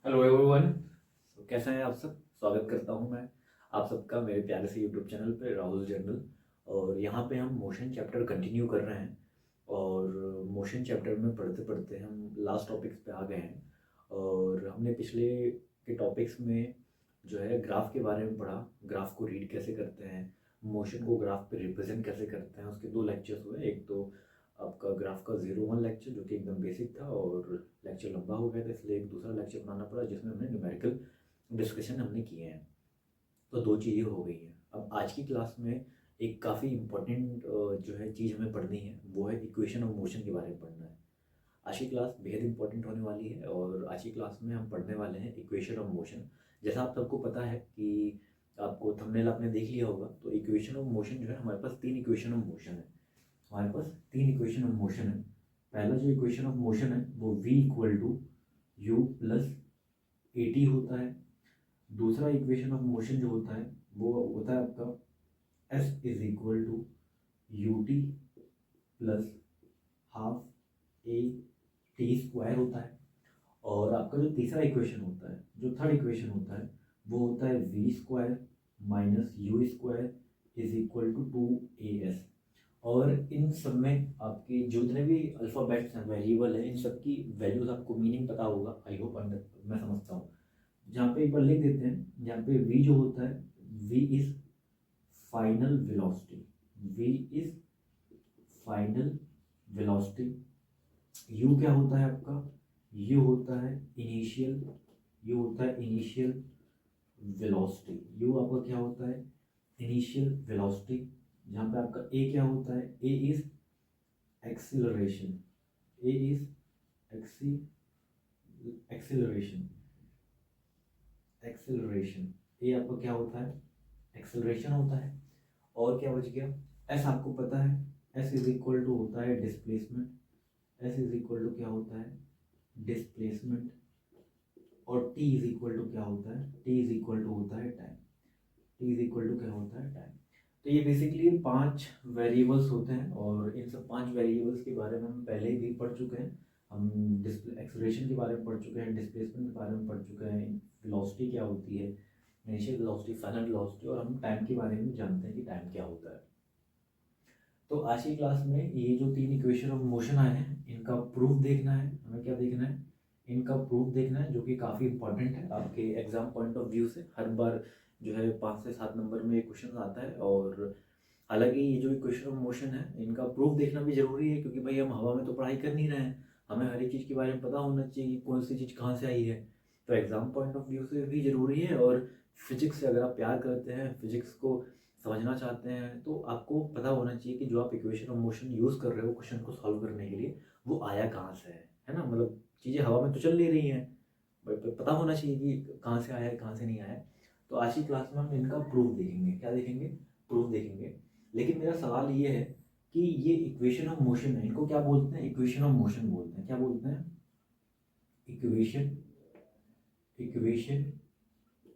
Hello everyone. कैसे हैं आप सब। स्वागत करता हूं मैं आप सबका मेरे प्यारे से यूट्यूब चैनल पे राहुल जर्नल। और यहाँ पे हम मोशन चैप्टर कंटिन्यू कर रहे हैं और मोशन चैप्टर में पढ़ते पढ़ते हम लास्ट टॉपिक्स पे आ गए हैं। और हमने पिछले के टॉपिक्स में जो है ग्राफ के बारे में पढ़ा, ग्राफ को रीड कैसे करते हैं, मोशन को ग्राफ पे रिप्रेजेंट कैसे करते हैं। उसके दो लेक्चर्स हुए, एक तो आपका ग्राफ का 01 लेक्चर जो कि एकदम बेसिक था और लेक्चर लंबा हो गया था, इसलिए एक दूसरा लेक्चर बनाना पड़ा जिसमें हमने न्यूमेरिकल डिस्कशन हमने किए हैं। तो दो चीज़ें हो गई हैं। अब आज की क्लास में एक काफ़ी इम्पोर्टेंट जो है चीज़ हमें पढ़नी है, वो है इक्वेशन ऑफ मोशन के बारे में पढ़ना है। आज की क्लास बेहद इंपॉर्टेंट होने वाली है और आज की क्लास में हम पढ़ने वाले हैं इक्वेशन ऑफ मोशन। जैसा आप सबको पता है कि आपको थंबनेल आपने देख लिया होगा, तो इक्वेशन ऑफ मोशन जो है हमारे पास तीन इक्वेशन ऑफ मोशन है। हमारे पास तीन इक्वेशन ऑफ मोशन है। पहला जो इक्वेशन ऑफ मोशन है वो v equal to you plus a t होता है। दूसरा इक्वेशन ऑफ मोशन जो होता है वो होता है आपका s is equal to u t plus half a t square होता है। और आपका जो तीसरा इक्वेशन होता है, जो थर्ड इक्वेशन होता है, वो होता है v square minus u square is equal to 2as। और इन सब में आपके जितने भी अल्फ़ाबेट्स हैं, वेरिएबल है, इन सब की वैल्यूज आपको मीनिंग पता होगा, आई होप मैं समझता हूँ। जहाँ पे एक बार लिख देते हैं, जहाँ पे v जो होता है, v is final velocity, v is final velocity. u क्या होता है आपका, u होता है इनिशियल, u होता है इनिशियल वेलोसिटी, u आपका क्या होता है इनिशियल वेलोसिटी। जहाँ पे आपका a क्या होता है, a is acceleration, a is acceleration, acceleration A आपका क्या होता है, एक्सिलरेशन होता है। और क्या बच गया, एस आपको पता है, एस इज इक्वल टू होता है displacement, s is equal to क्या होता है डिस्प्लेसमेंट। और टी इज इक्वल टू क्या होता है, टी इज इक्वल टू होता है time, t is equal to क्या होता है टाइम। तो ये बेसिकली 5 वेरिएबल्स होते हैं और इन सब 5 वेरिएबल्स के बारे में हम पहले ही भी पढ़ चुके हैं। हम एक्सेलरेशन के बारे में पढ़ चुके हैं, डिस्प्लेसमेंट के बारे में पढ़ चुके हैं, वेलोसिटी क्या होती है, इनिशियल वेलोसिटी, फाइनल वेलोसिटी, और हम टाइम के बारे में जानते हैं कि टाइम क्या होता है। तो आज की क्लास में ये जो तीन इक्वेशन ऑफ मोशन आए हैं, इनका प्रूफ देखना है हमें। क्या देखना है, इनका प्रूफ देखना है, जो कि काफ़ी इंपॉर्टेंट है आपके एग्जाम पॉइंट ऑफ व्यू से। हर बार जो है 5 से 7 नंबर में ये क्वेश्चन आता है। और हालांकि ये जो इक्वेशन ऑफ मोशन है, इनका प्रूफ देखना भी जरूरी है, क्योंकि भाई हम हवा में तो पढ़ाई कर नहीं रहे हैं, हमें हर एक चीज़ के बारे में पता होना चाहिए कि कौन सी चीज़ कहाँ से आई है। तो एग्जाम पॉइंट ऑफ व्यू से भी जरूरी है। और फिजिक्स से अगर आप प्यार करते हैं, फिजिक्स को समझना चाहते हैं, तो आपको पता होना चाहिए कि जो आप इक्वेशन ऑफ मोशन यूज़ कर रहे हो क्वेश्चन को सॉल्व करने के लिए, वो आया कहाँ से है ना। मतलब चीज़ें हवा में तो चल नहीं रही हैं, बट पता होना चाहिए कि कहाँ से आया है कहाँ से नहीं आया है। तो आज की क्लास में हम इनका प्रूफ देखेंगे। क्या देखेंगे, प्रूफ देखेंगे। लेकिन मेरा सवाल ये है कि ये इक्वेशन ऑफ मोशन है, इनको क्या बोलते हैं, इक्वेशन ऑफ मोशन बोलते हैं। क्या बोलते हैं, इक्वेशन, इक्वेशन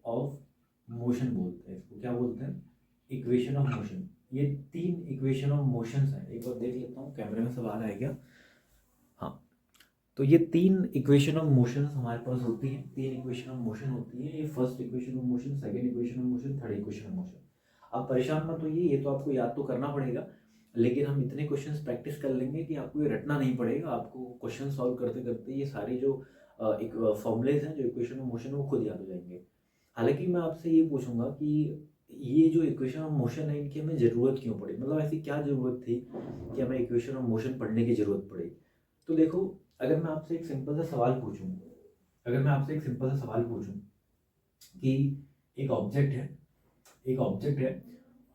ऑफ मोशन बोलते हैं इसको। क्या बोलते हैं, इक्वेशन ऑफ मोशन। ये तीन इक्वेशन ऑफ मोशंस हैं। एक बार देख लेता हूँ कैमरे में सवाल है क्या। हाँ, तो ये तीन इक्वेशन ऑफ मोशन हमारे पास होती हैं, तीन इक्वेशन ऑफ मोशन होती है। ये first equation of motion, second equation of motion, third equation of motion. आप परेशान मत होइए, ये तो आपको याद तो करना पड़ेगा, लेकिन हम इतने क्वेश्चंस प्रैक्टिस कर लेंगे कि आपको ये रटना नहीं पड़ेगा। आपको क्वेश्चन सॉल्व करते करते ये सारी जो एक फॉर्मूलेज हैं, जो इक्वेशन ऑफ मोशन, वो खुद याद हो जाएंगे। हालांकि मैं आपसे ये पूछूंगा कि ये जो इक्वेशन ऑफ मोशन है, इनकी हमें ज़रूरत क्यों पड़ी, मतलब ऐसी क्या ज़रूरत थी कि हमें इक्वेशन ऑफ मोशन पढ़ने की ज़रूरत पड़ी। तो देखो, अगर मैं आपसे एक सिंपल सा सवाल पूछूं, अगर मैं आपसे एक सिंपल सा सवाल पूछूं कि एक ऑब्जेक्ट है, एक ऑब्जेक्ट है,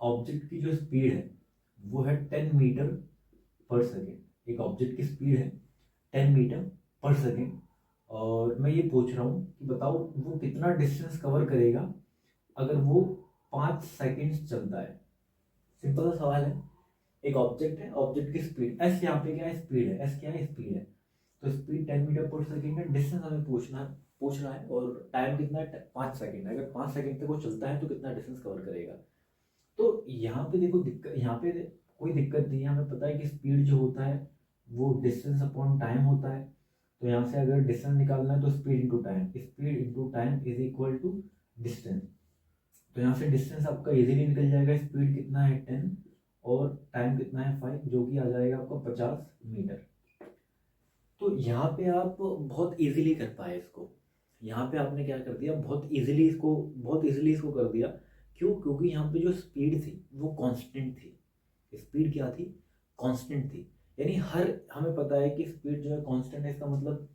ऑब्जेक्ट की जो स्पीड है वो है 10 मीटर पर सेकेंड। एक ऑब्जेक्ट की स्पीड है 10 मीटर पर सेकेंड। और मैं ये पूछ रहा हूँ कि बताओ वो कितना डिस्टेंस कवर करेगा अगर वो 5 सेकेंड्स चलता है। सिंपल सा सवाल है। एक ऑब्जेक्ट है, ऑब्जेक्ट की स्पीड एस, यहाँ पे क्या है, स्पीड है, एस क्या है, स्पीड है। तो स्पीड 10 मीटर पर सेकेंड है, डिस्टेंस हमें पूछ रहा है, और टाइम कितना है, 5 सेकेंड है। अगर 5 सेकेंड तक वो चलता है तो कितना डिस्टेंस कवर करेगा। तो यहाँ पे देखो दिक्कत, यहाँ पे कोई दिक्कत नहीं है, हमें पता है कि स्पीड जो होता है वो डिस्टेंस अपॉन टाइम होता है। तो यहाँ से अगर डिस्टेंस निकालना है तो speed into time is equal to distance. तो यहाँ से डिस्टेंस आपका इजीली निकल जाएगा, स्पीड कितना है 10 और टाइम कितना है 5, जो कि आ जाएगा आपका 50 मीटर। तो यहाँ पे आप बहुत इजीली कर पाए इसको, यहाँ पे आपने क्या कर दिया, बहुत इजीली इसको कर दिया। क्यों? क्योंकि यहाँ पे जो स्पीड थी वो कांस्टेंट थी। स्पीड क्या थी? कांस्टेंट थी। यानी हमें पता है कि स्पीड जो है कांस्टेंट है, इसका मतलब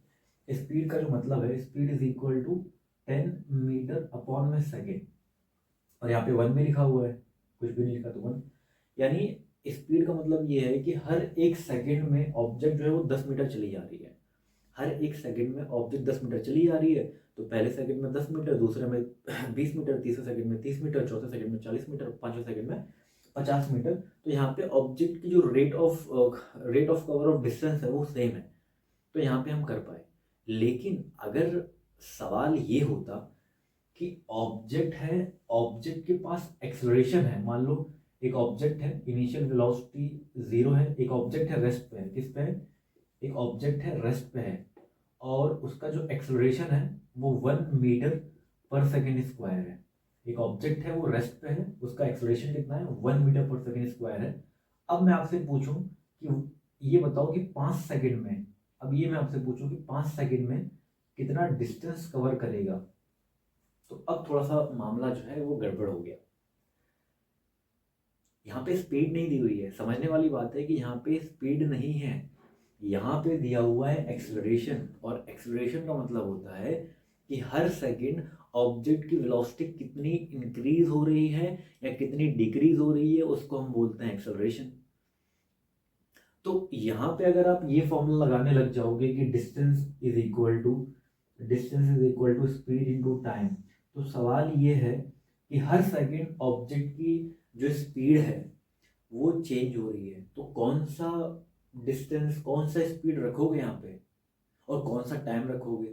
स्पीड का जो मतलब है, speed is equal to 10 metre upon में सेकेंड। और यहाँ पे 1 में लिखा हुआ है, कुछ भी नहीं लिखा तो 1। यानी स्पीड का मतलब ये है कि हर एक सेकेंड में ऑब्जेक्ट जो है वो 10 मीटर चली जा रही है। हर एक सेकंड में ऑब्जेक्ट 10 मीटर चली जा रही है। तो पहले सेकंड में 10 मीटर, दूसरे में 20 मीटर, तीसरे सेकंड में 30 मीटर, चौथे सेकंड में 40 मीटर, पांचवें सेकंड में 50 मीटर। तो यहाँ पे ऑब्जेक्ट की जो rate of cover of distance है वो सेम है। तो यहाँ पे हम कर पाए। लेकिन अगर सवाल ये होता कि ऑब्जेक्ट के पास एक्सेलरेशन है, मान लो एक ऑब्जेक्ट है, इनिशियल वेलोसिटी 0 है, एक ऑब्जेक्ट है रेस्ट पे है, किस पे है? एक ऑब्जेक्ट है रेस्ट पे है, और उसका जो एक्सेलरेशन है वो 1 मीटर पर सेकेंड स्क्वायर है। एक ऑब्जेक्ट है वो रेस्ट पे है, उसका एक्सेलरेशन कितना है? 1 मीटर पर सेकेंड स्क्वायर है। अब मैं आपसे पूछूं कि ये बताओ कि 5 सेकेंड में, अब ये मैं आपसे पूछूं कि 5 सेकेंड में कितना डिस्टेंस कवर करेगा, तो अब थोड़ा सा मामला जो है वो गड़बड़ हो गया। यहाँ पे स्पीड नहीं दी हुई है, समझने वाली बात है कि यहाँ पे स्पीड नहीं है, यहाँ पे दिया हुआ है एक्सेलरेशन। और एक्सेलरेशन का मतलब होता है कि हर सेकंड ऑब्जेक्ट की वेलोसिटी कितनी इंक्रीज हो रही है या कितनी डिक्रीज हो रही है, उसको हम बोलते हैं एक्सेलरेशन। तो यहाँ पे अगर आप ये फॉर्मूला लगाने लग जाओगे कि distance is equal to speed into time, तो सवाल ये है कि हर सेकंड ऑब्जेक्ट की जो स्पीड है वो चेंज हो रही है, तो कौन सा डिस्टेंस, कौन सा स्पीड रखोगे यहाँ पे और कौन सा टाइम रखोगे,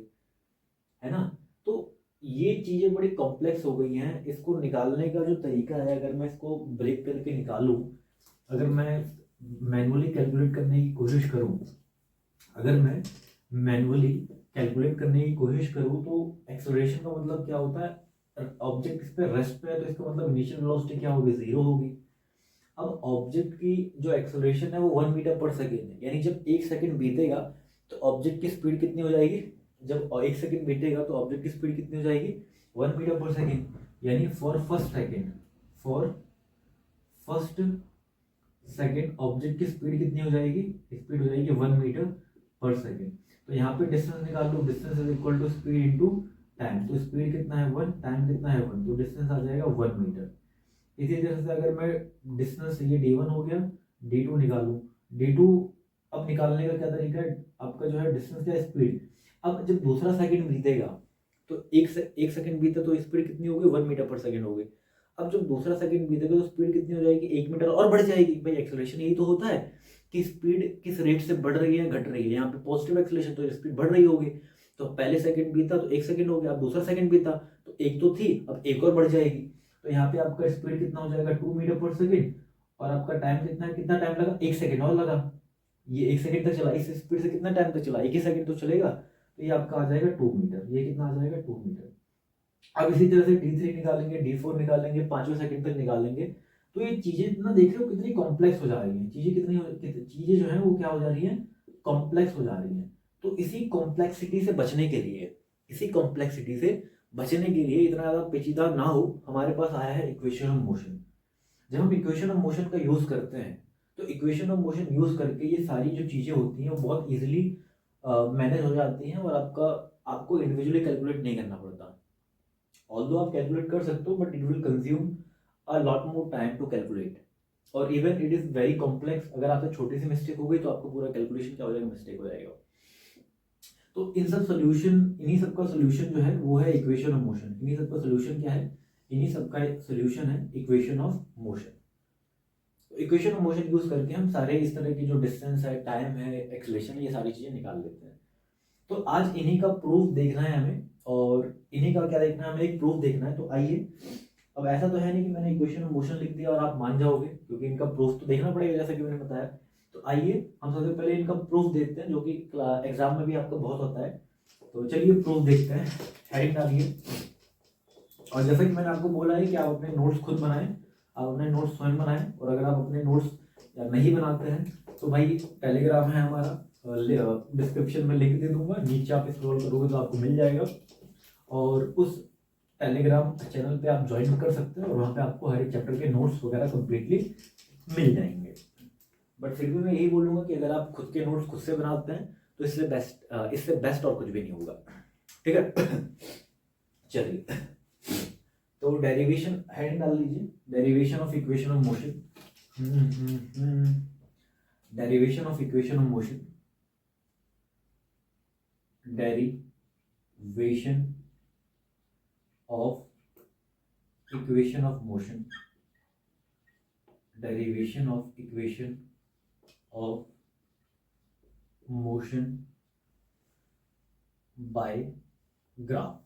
है ना? तो ये चीजें बड़ी कॉम्प्लेक्स हो गई हैं। इसको निकालने का जो तरीका है, अगर मैं इसको ब्रेक करके निकालूं, अगर मैं मैनुअली कैलकुलेट करने की कोशिश करूं, तो एक्सेलरेशन का मतलब क्या होता है? ऑब्जेक्ट इस पे रेस्ट पे है, तो इसका मतलब इनिशियल वेलोसिटी क्या होगी? 0 होगी। अब ऑब्जेक्ट की जो एक्सेलरेशन है वो 1 मीटर पर सेकेंड है, यानी जब 1 सेकेंड बीतेगा तो ऑब्जेक्ट की स्पीड कितनी हो जाएगी? जब 1 सेकेंड बीतेगा तो ऑब्जेक्ट की स्पीड कितनी हो जाएगी? 1 मीटर पर सेकेंड। यानी फॉर फर्स्ट सेकेंड ऑब्जेक्ट की स्पीड कितनी हो जाएगी? स्पीड हो जाएगी 1 मीटर पर सेकेंड। तो यहाँ पे डिस्टेंस निकाल लो, distance is equal to speed into time. तो स्पीड कितना है 1, टाइम कितना है 1, तो डिस्टेंस आ जाएगा 1 मीटर। इसी तरह से अगर मैं डिस्टेंस, ये d1 हो गया, d2 निकालूं, d2 अब निकालने का क्या तरीका है? आपका जो है डिस्टेंस क्या है? स्पीड। अब जब दूसरा सेकंड बीतेगा तो एक सेकंड बीता तो स्पीड कितनी होगी? 1 मीटर पर सेकंड होगी। अब जब दूसरा सेकंड बीतेगा तो स्पीड कितनी हो जाएगी? 1 मीटर और बढ़ जाएगी। भाई एक्सेलरेशन यही तो होता है कि स्पीड किस रेट से बढ़ रही है, घट रही है। यहाँ पे पॉजिटिव एक्सेलरेशन, तो स्पीड बढ़ रही होगी। तो पहले सेकंड बीता तो 1 सेकंड हो गया, अब दूसरा सेकंड बीता तो 1 तो थी, अब 1 और बढ़ जाएगी। तो यहाँ पे आपका स्पीड कितना हो जाएगा? 2 मीटर पर सेकंड। और आपका टाइम कितना है? कितना टाइम लगा? 1 सेकंड और लगा। ये 1 सेकंड तक चला, इस स्पीड से कितना टाइम तक चला? 1 ही सेकंड तो चलेगा। तो ये आपका आ जाएगा 2 मीटर। ये कितना आ जाएगा? 2 मीटर। अब इसी तरह से d3 निकालेंगे, d4 निकालेंगे, 5वें सेकंड तक निकालेंगे। तो ये चीजें ना, देख रहे हो कितनी कॉम्प्लेक्स हो जा रही हैं चीजें जो है वो क्या हो जा रही हैं? कॉम्प्लेक्स हो जा रही हैं। तो इसी कॉम्प्लेक्सिटी से बचने के लिए, इतना ज्यादा पेचीदा ना हो, हमारे पास आया है इक्वेशन ऑफ मोशन। जब हम इक्वेशन ऑफ मोशन का यूज करते हैं तो इक्वेशन ऑफ मोशन यूज करके ये सारी जो चीजें होती हैं वो बहुत इजीली मैनेज हो जाती हैं, और आपको इंडिविजुअली कैलकुलेट नहीं करना पड़ता। ऑल्दो आप कैलकुलेट कर सकते हो, but it will consume a lot more time to calculate, और even it is very complex. अगर आपसे छोटी सी मिस्टेक हो गई तो आपको पूरा कैलकुलेशन क्या हो जाएगा? मिस्टेक हो जाएगा। तो इन्हीं सब का सोल्यूशन जो है वो है इक्वेशन ऑफ मोशन। इन्हीं सब का सोल्यूशन क्या है? इन्हीं सब का सोल्यूशन है equation of motion. Equation of motion use करके हम सारे इस तरह की जो डिस्टेंस है, टाइम है, एक्सेलरेशन, ये सारी चीजें निकाल लेते हैं। तो आज इन्हीं का प्रूफ देखना है हमें, और इन्हीं का क्या देखना है हमें? एक प्रूफ देखना है। तो आइए, अब ऐसा तो है नहीं कि मैंने इक्वेशन ऑफ मोशन लिख दिया और आप मान जाओगे, क्योंकि इनका प्रूफ तो देखना पड़ेगा, जैसा कि मैंने बताया। तो आइए हम सबसे पहले इनका प्रूफ देखते हैं, जो कि एग्जाम में भी आपका बहुत होता है। तो चलिए प्रूफ देखते हैं। हेडिंग डालिए। और जैसा कि मैंने आपको बोला है कि आप अपने नोट्स खुद बनाएं, आप अपने नोट्स स्वयं बनाएं। और अगर आप अपने नोट्स नहीं बनाते हैं तो भाई टेलीग्राम है हमारा, डिस्क्रिप्शन में लिंक दे दूंगा, नीचे आप स्क्रॉल करोगे तो आपको मिल जाएगा। और उस टेलीग्राम चैनल पे आप ज्वाइन कर सकते हैं और वहाँ पे आपको हर एक चैप्टर के नोट्स वगैरह कम्प्लीटली मिल जाएंगे। बट फिर भी मैं यही बोलूँगा कि अगर आप खुद के नोट्स खुद से बनाते हैं तो इससे बेस्ट और कुछ भी नहीं होगा। ठीक है, चलिए तो डेरिवेशन हेडिंग डाल दीजिए, derivation of equation of motion. Derivation of equation of motion, derivation of equation of motion, derivation of equation of motion by graph।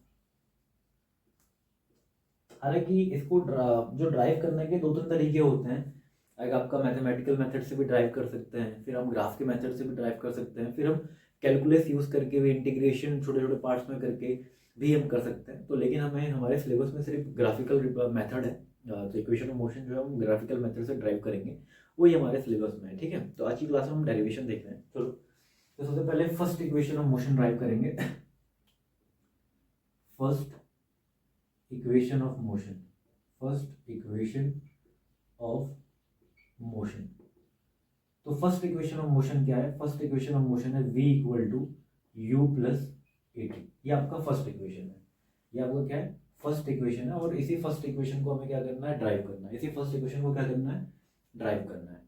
हालांकि इसको जो ड्राइव करने के दो तीन तरीके होते हैं। अगर आपका मैथमेटिकल मेथड से भी ड्राइव कर सकते हैं, फिर हम ग्राफ के मेथड से भी ड्राइव कर सकते हैं, फिर हम कैलकुलस यूज करके भी, इंटीग्रेशन छोटे छोटे पार्ट्स में करके भी हम कर सकते हैं। तो लेकिन हमें हमारे सिलेबस में सिर्फ ग्राफिकल मेथड है, तो इक्वेशन ऑफ मोशन जो है हम ग्राफिकल मेथड से ड्राइव करेंगे, वही हमारे सिलेबस में है। ठीक है, तो आज की क्लास में हम डेरिवेशन देख रहे हैं। चलो तो सबसे पहले first equation of motion derive करेंगे। First equation of motion, first equation of motion. तो फर्स्ट इक्वेशन ऑफ मोशन क्या है? फर्स्ट इक्वेशन ऑफ मोशन है v equal to you plus AT. ये आपका फर्स्ट इक्वेशन है, ये आपका क्या है? फर्स्ट इक्वेशन है। और इसी फर्स्ट इक्वेशन को हमें क्या करना है? ड्राइव करना है। इसी फर्स्ट इक्वेशन को क्या करना है? ड्राइव करना है।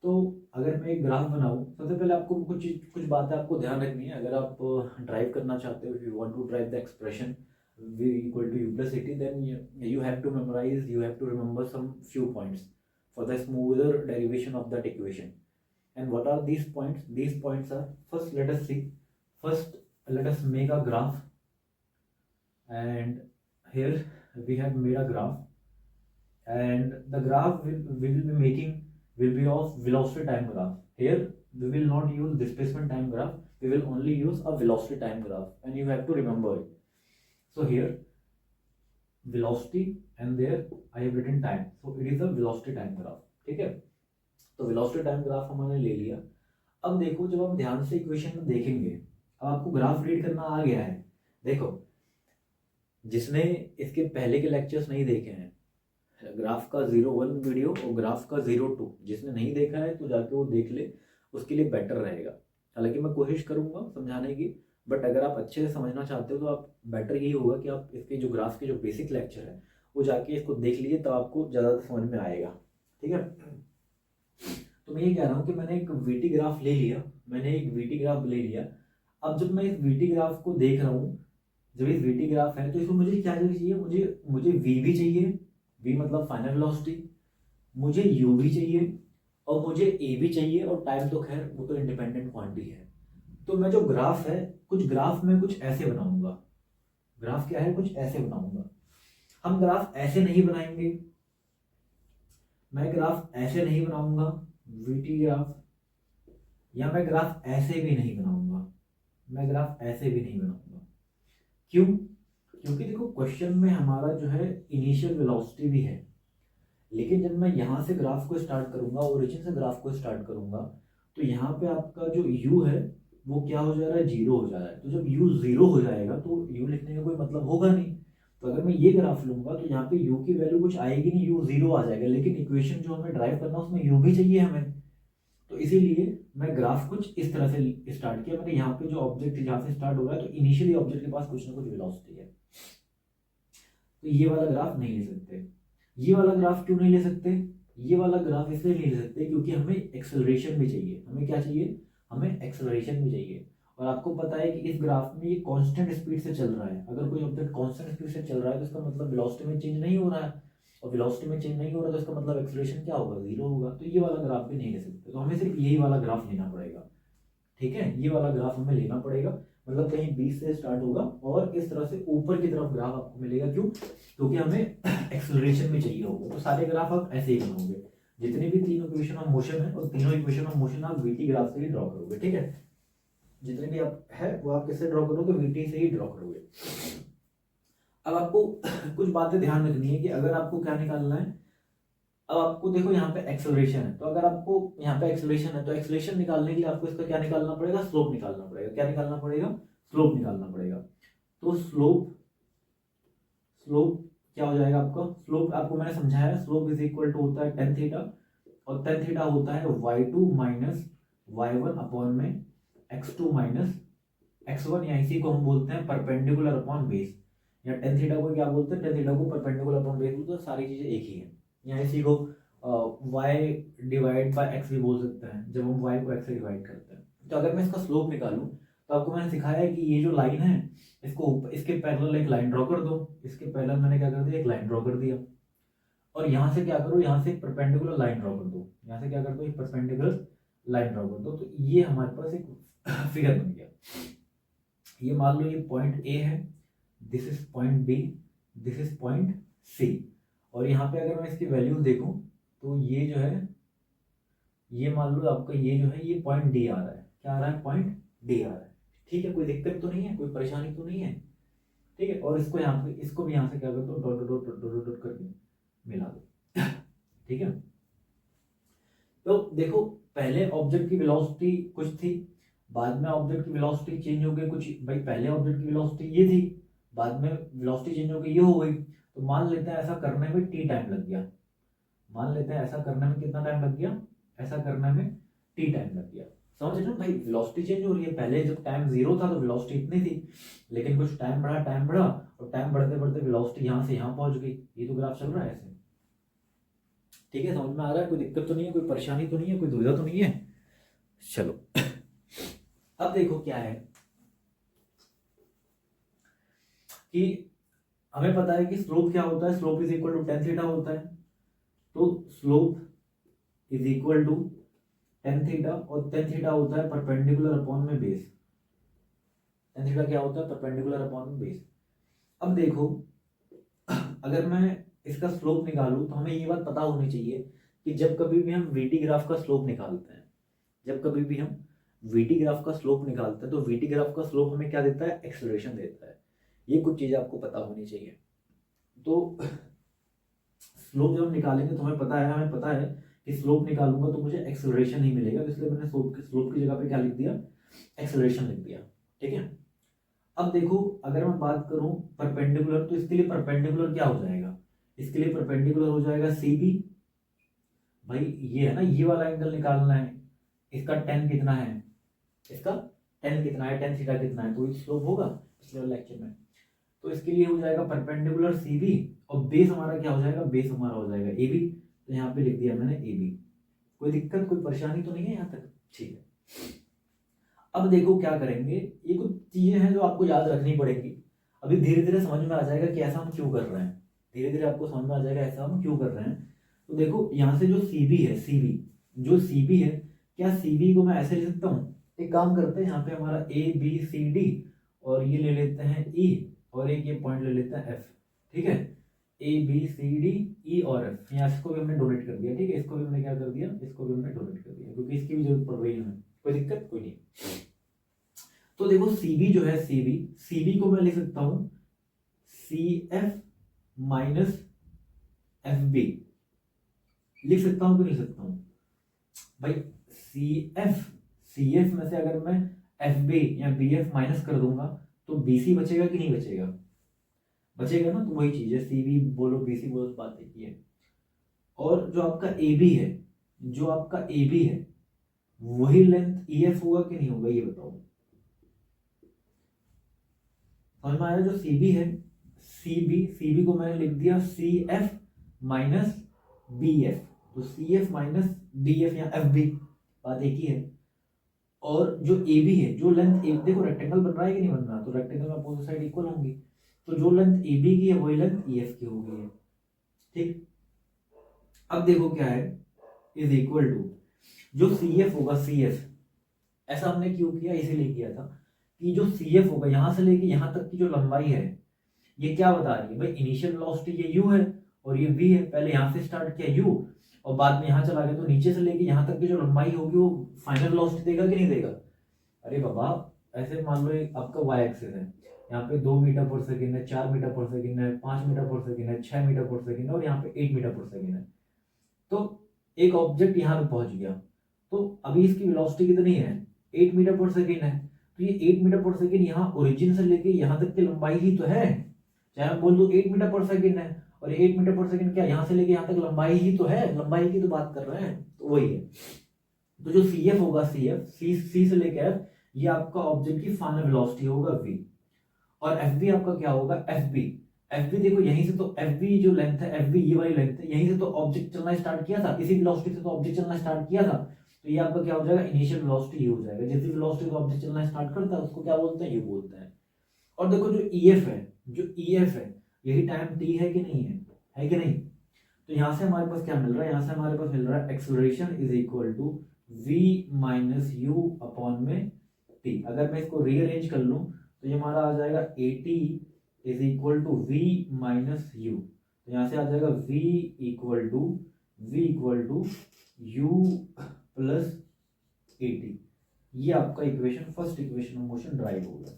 तो अगर मैं एक ग्राफ बनाऊं, सबसे पहले आपको कुछ बातें आपको ध्यान रखनी है। अगर आप ड्राइव करना चाहते हो, if you want to drive the expression v equal to you plus a t, then you have to memorise, you have to remember some few points for the smoother derivation of that equation. And what are these points? These points are, first let us see, first let us make a graph, and here we have made a graph, and the graph we will be making will be of velocity time graph. Here we will not use displacement time graph, we will only use a velocity time graph, and you have to remember it. So here velocity and there I have written time, so it is a velocity time graph। ठीक है, तो velocity time graph हमने ले लिया। अब देखो, जब हम ध्यान से इक्वेशन में देखेंगे, अब आपको ग्राफ रीड करना आ गया है। देखो, जिसने इसके पहले के लेक्चर्स नहीं देखे हैं, ग्राफ का 01 वीडियो और ग्राफ का 02, जिसने नहीं देखा है तो जाके वो देख ले, उसके लिए बेटर रहेगा। हालांकि मैं कोशिश करूंगा समझाने की, बट अगर आप अच्छे से समझना चाहते हो तो आप बेटर यही होगा कि आप इसके जो ग्राफ के जो बेसिक लेक्चर है वो जाके इसको देख लीजिए, तो आपको ज़्यादा समझ में आएगा। ठीक है, तो मैं ये कह रहा हूँ कि मैंने एक वीटी ग्राफ ले लिया, मैंने एक वीटी ग्राफ ले लिया। अब जब मैं इस वीटी ग्राफ को देख रहा हूँ, जब इस वीटी ग्राफ है तो इसमें मुझे क्या चाहिए? मुझे वी भी चाहिए, वी मतलब फाइनल वेलोसिटी, मुझे यू भी चाहिए और मुझे ए भी चाहिए, और टाइम तो खैर वो तो इंडिपेंडेंट क्वांटिटी है। तो मैं जो ग्राफ है, कुछ ग्राफ में कुछ ऐसे बनाऊंगा। ग्राफ क्या है? कुछ ऐसे बनाऊंगा। हम ग्राफ ऐसे नहीं बनाएंगे, मैं ग्राफ ऐसे नहीं बनाऊंगा वीटी ग्राफ, या मैं ग्राफ ऐसे भी नहीं बनाऊंगा, मैं ग्राफ ऐसे भी नहीं बनाऊंगा। क्यों? क्योंकि देखो, क्वेश्चन में हमारा जो है इनिशियल वेलोसिटी भी है, लेकिन जब मैं यहाँ से ग्राफ को स्टार्ट करूंगा, ओरिजिन से ग्राफ को स्टार्ट करूंगा, तो यहाँ पे आपका जो u है वो क्या हो जा रहा है? जीरो हो जा रहा है। तो जब u जीरो हो जाएगा तो u लिखने का कोई मतलब होगा नहीं। तो अगर मैं ये ग्राफ लूंगा तो यहाँ पे u की वैल्यू कुछ आएगी नहीं, u जीरो आ जाएगा, लेकिन इक्वेशन जो हमें ड्राइव करना है उसमें u भी चाहिए हमें। तो इसीलिए मैं ग्राफ कुछ इस तरह से स्टार्ट किया। मैंने यहाँ पे जो ऑब्जेक्ट जहाँ से स्टार्ट हो रहा है, तो इनिशियली ऑब्जेक्ट के पास कुछ ना कुछ वेलोसिटी है, तो ये वाला ग्राफ नहीं ले सकते। ये वाला ग्राफ क्यों नहीं ले सकते? ये वाला ग्राफ इसलिए नहीं ले सकते क्योंकि हमें एक्सेलरेशन भी चाहिए। हमें क्या चाहिए? हमें एक्सेलरेशन भी चाहिए। और आपको पता है कि इस ग्राफ में ये कांस्टेंट स्पीड से चल रहा है। अगर कोई ऑब्जेक्ट कांस्टेंट स्पीड से चल रहा है तो इसका मतलब वेलोसिटी में चेंज नहीं हो रहा है, और वेलोसिटी में चेंज नहीं हो रहा तो इसका मतलब एक्सेलरेशन क्या होगा? जीरो होगा। तो ये वाला ग्राफ भी नहीं ले सकते, तो हमें सिर्फ यही वाला ग्राफ लेना पड़ेगा। ठीक है, ये वाला ग्राफ हमें लेना पड़ेगा, मतलब कहीं 20 से स्टार्ट होगा और इस तरह से ऊपर की तरफ ग्राफ आपको मिलेगा। क्यों? क्योंकि हमें एक्सेलरेशन भी चाहिए होगा। तो सारे ग्राफ आप ऐसे ही बनाओगे। जितनी भी तीनों इक्वेशन ऑफ मोशन है और तीनों इक्वेशन ऑफ मोशन आप वीटी ग्राफ से ही ड्रॉ करोगे, ठीक है। जितने भी आप है वो आप किससे ड्रॉ करोगे, वीटी से ही ड्रॉ करोगे। अब आपको कुछ बातें ध्यान रखनी है कि अगर आपको क्या निकालना है, अब आपको देखो यहाँ पे एक्सेलरेशन है, तो अगर आपको यहाँ पे एक्सेलरेशन है तो एक्सेलरेशन निकालने के लिए आपको इसका क्या निकालना पड़ेगा, स्लोप निकालना पड़ेगा। क्या निकालना पड़ेगा, स्लोप निकालना पड़ेगा। तो स्लोप क्या हो जाएगा आपका, स्लोप आपको मैंने समझाया, स्लोप इज इक्वल टू होता है टेन थीटा, और टेन थीटा होता है y2 माइनस y1 अपॉन में x2 माइनस x1, या इसी को हम बोलते हैं परपेंडिकुलर अपॉन बेस, या टेन थीटा को क्या बोलते हैं, टेन थीटा को परपेंडिकुलर अपॉन बेस बोलते हैं। सारी चीजें एक ही है। या इसी को y डिवाइड बाय x भी बोल सकते हैं, जब हम y को x से डिवाइड करते हैं। तो अगर मैं इसका स्लोप निकालूं तो आपको मैंने सिखाया है कि ये जो लाइन है इसको इसके पैरेलल एक लाइन ड्रॉ कर दो। इसके पैरेलल मैंने क्या कर दिया, एक लाइन ड्रॉ कर दिया, और यहाँ से क्या करो, यहाँ से एक परपेंडिकुलर लाइन ड्रॉ कर दो। यहाँ से क्या कर दो, एक परपेंडिकुलर लाइन ड्रॉ कर दो। तो ये हमारे पास एक फिगर बन गया। ये मान लो ये पॉइंट ए है, this is point B, this is point C, और यहाँ पे अगर मैं इसकी वैल्यू देखूं तो ये जो है, ये मान लो आपका ये जो है, ये पॉइंट डी आ रहा है। क्या आ रहा है, पॉइंट डी आ रहा है, ठीक है। कोई दिक्कत तो नहीं है, कोई परेशानी तो नहीं है, ठीक है। और इसको यहाँ पे, इसको भी यहाँ से क्या कर दो, dot dot dot dot dot करके मिला दो, ठीक है। तो देखो पहले ऑब्जेक्ट की वेलोसिटी कुछ थी, बाद में ऑब्जेक्ट की वेलोसिटी चेंज हो गई कुछ। भाई पहले ऑब्जेक्ट की वेलोसिटी ये थी, बाद में वेलोसिटी चेंज हो गई, ये हो गई। तो मान लेते हैं ऐसा करने में टी टाइम लग गया। मान लेते हैं ऐसा करने में कितना टाइम लग गया, ऐसा करने में टी टाइम लग गया। समझ रहे हो भाई, वेलोसिटी चेंज हो रही है। पहले जब टाइम जीरो था तो वेलोसिटी इतनी थी, लेकिन कुछ टाइम बढ़ा, और टाइम बढ़ते बढ़ते वेलोसिटी यहाँ से यहाँ पहुंच गई। ये तो ग्राफ चल रहा है ऐसे, ठीक है। समझ में आ रहा है, कोई दिक्कत तो नहीं है, कोई परेशानी तो नहीं है, कोई दुविधा तो नहीं है। चलो अब देखो क्या है कि हमें पता है कि स्लोप क्या होता है, slope is equal to tan theta होता है। तो slope is equal to tan theta, और टेन थीटा होता है परपेंडिकुलर अपॉन में बेस। टेन थीटा क्या होता है, परपेंडिकुलर अपॉन में बेस। अब देखो अगर मैं इसका स्लोप निकालूं तो हमें ये बात पता होनी चाहिए कि जब कभी भी हम वीटी ग्राफ का स्लोप निकालते हैं, जब कभी भी हम वीटी ग्राफ का स्लोप निकालते हैं तो वीटी ग्राफ का स्लोप हमें क्या देता है, एक्सेलरेशन देता है। ये कुछ चीजें आपको पता होनी चाहिए। तो स्लोप जब हम निकालेंगे तो हमें पता है कि स्लोप निकालूंगा तो मुझे एक्सेलरेशन ही मिलेगा, इसलिए मैंने स्लोप की जगह पे क्या लिख दिया, एक्सेलरेशन लिख दिया, ठीक है। अब देखो अगर मैं बात करूं परपेंडिकुलर, तो इसके लिए परपेंडिकुलर क्या हो जाएगा, इसके लिए परपेंडिकुलर हो जाएगा सी बी। भाई ये है ना, ये वाला एंगल निकालना है, इसका टेन कितना है, इसका टेन कितना है, टेन थीटा कितना है, तो ये स्लोप होगा पिछले वाले लेक्चर में। तो इसके लिए हो जाएगा परपेंडिकुलर सी बी, और बेस हमारा क्या हो जाएगा, बेस हमारा हो जाएगा ए बी। तो यहाँ पे लिख दिया मैंने ए बी। कोई दिक्कत, कोई परेशानी तो नहीं है यहाँ तक, ठीक है। अब देखो क्या करेंगे, ये कुछ चीजें हैं जो आपको याद रखनी पड़ेगी। अभी धीरे धीरे समझ में आ जाएगा कि ऐसा हम क्यों कर रहे हैं, धीरे धीरे आपको समझ में आ जाएगा ऐसा हम क्यों कर रहे हैं। तो देखो यहाँ से जो सी बी है, सी बी जो सी बी है, क्या सी बी को मैं ऐसे लिख सकता हूँ, एक काम करते हैं, यहाँ पे हमारा ए बी सी डी, और ये ले लेते हैं ई, और एक ये पॉइंट ले लेते हैं एफ, ठीक है। A B C D E और एफ, यहाँ इसको भी हमने डोनेट कर दिया, ठीक है। इसको भी हमने क्या कर दिया, इसको भी हमने डोनेट कर दिया, क्योंकि इसकी भी जरूरत पड़ रही है हमें। कोई दिक्कत कोई नहीं। तो देखो सीबी जो है, सीबी को मैं लिख सकता हूं C F minus F B, लिख सकता हूं कि नहीं सकता हूं भाई। सी एफ में से अगर मैं एफ बी या बी एफ माइनस कर दूंगा तो बी सी बचेगा कि नहीं बचेगा, बचेगा ना। तो वही चीज है, सी बी बोलो बी सी बोलो, बात एक ही है। और जो आपका ए बी है, जो आपका ए बी है वही लेंथ ई एफ होगा कि नहीं होगा, ये बताओ। समझ में आया, जो सी बी है, सी बी को मैंने लिख दिया C F minus B F, तो C F minus B F या एफ बी, बात एक ही है। और जो ए बी है, जो लेंथ ए, देखो रेक्टेंगल बन रहा है कि नहीं बन रहा, तो रेक्टेंगल में अपोजिट साइड इक्वल होंगी, तो जो लेंथ ए बी की है वही लेंथ ई एफ की हो गई है, ठीक। अब देखो क्या है, इज इक्वल टू जो सी एफ होगा, सी एफ, ऐसा हमने क्यों किया, इसीलिए किया था कि जो सी एफ होगा यहां से लेके यहां तक की जो लंबाई है, ये क्या बता रही है भाई, इनिशियल वेलोसिटी ये u है और ये v है। पहले यहां से स्टार्ट किया u, और बाद में यहाँ चला गया तो नीचे से लेके यहाँ तक की जो लंबाई होगी वो फाइनल वेलोसिटी देगा कि नहीं देगा? अरे बाबा, ऐसे मान लो एक आपका वाई एक्सिस है, यहाँ पे 2 मीटर पर सेकेंड है, 4 मीटर पर सेकेंड है, 5 मीटर पर सेकेंड है, 6 मीटर पर सेकेंड है और यहाँ पे 8 मीटर पर सेकेंड है। तो एक ऑब्जेक्ट यहाँ पे पहुंच गया, तो अभी इसकी वेलोसिटी कितनी है? 8 मीटर पर सेकेंड है। तो ये 8 मीटर पर सेकेंड यहाँ ओरिजिन से लेके यहाँ तक की लंबाई ही तो है। चाहे मैं बोल दूं 8 मीटर पर सेकेंड है, और 8 मीटर पर सेकेंड क्या यहाँ से लेके यहाँ तक लंबाई ही तो है, लंबाई की तो बात कर रहे हैं, तो वही है। तो जो सी एफ होगा, सी से लेके एफ, ये आपका ऑब्जेक्ट की फाइनल वेलोसिटी होगा v, और एफ बी आपका क्या होगा? एफ बी देखो यहीं से तो एफ बी जो लेंथ है, एफ बी ये वाली लेंथ है, यहीं से तो ऑब्जेक्ट चलना स्टार्ट किया था, इसी वेलोसिटी से तो ऑब्जेक्ट चलना स्टार्ट किया था। तो ये आपका क्या हो जाएगा? इनिशियल वेलोसिटी हो जाएगा। जितनी वेलोसिटी से ऑब्जेक्ट चलना स्टार्ट करता है उसको क्या बोलते हैं? यू बोलते हैं। और देखो जो ई एफ है, यही टाइम टी है कि नहीं है कि नहीं? तो यहाँ से हमारे पास क्या मिल रहा है? यहाँ से हमारे पास मिल रहा है acceleration is equal to v minus u upon में टी। अगर मैं इसको रीअरेंज कर लूँ तो ये हमारा आ जाएगा a t is equal to v minus u. तो यहाँ से आ जाएगा v equal to you plus a t. ये आपका equation, first equation of motion drive होगा।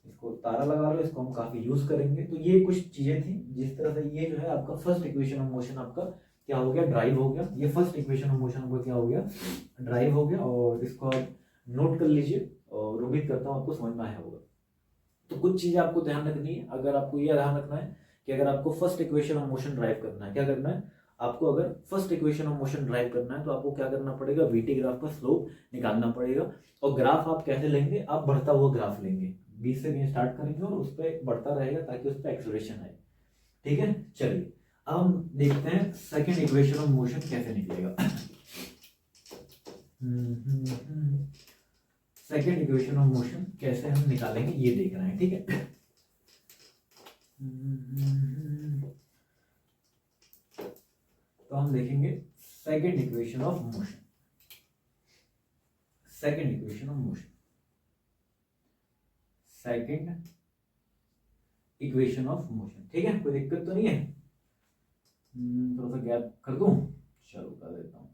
इसको तारा लगा लो, इसको हम काफी यूज करेंगे। तो ये कुछ चीजें थी जिस तरह से ये जो है आपका फर्स्ट इक्वेशन ऑफ मोशन आपका क्या हो गया? ड्राइव हो गया। ये फर्स्ट इक्वेशन ऑफ मोशन आपका क्या हो गया? ड्राइव हो गया। और इसको आप नोट कर लीजिए और उम्मीद करता हूँ आपको समझ में आया होगा। तो कुछ चीजें आपको ध्यान रखनी है। अगर आपको ये ध्यान रखना है कि अगर आपको first equation of motion drive करना है, क्या करना है आपको? अगर first equation of motion drive करना है तो आपको क्या करना पड़ेगा? वीटी ग्राफ का स्लोप निकालना पड़ेगा। और ग्राफ आप कैसे लेंगे? आप बढ़ता हुआ ग्राफ लेंगे, 20 से स्टार्ट करेंगे और उस पर बढ़ता रहेगा ताकि उस पर एक्सेलरेशन आए। ठीक है, चलिए अब हम देखते हैं सेकंड इक्वेशन ऑफ मोशन कैसे निकलेगा। सेकंड इक्वेशन ऑफ मोशन कैसे हम निकालेंगे ये देख रहे हैं। ठीक है, तो हम देखेंगे second equation of motion. Second equation of motion, second equation of motion. ठीक है, कोई दिक्कत तो नहीं है? थोड़ा सा गैप कर दूं, चलो कर देता हूं।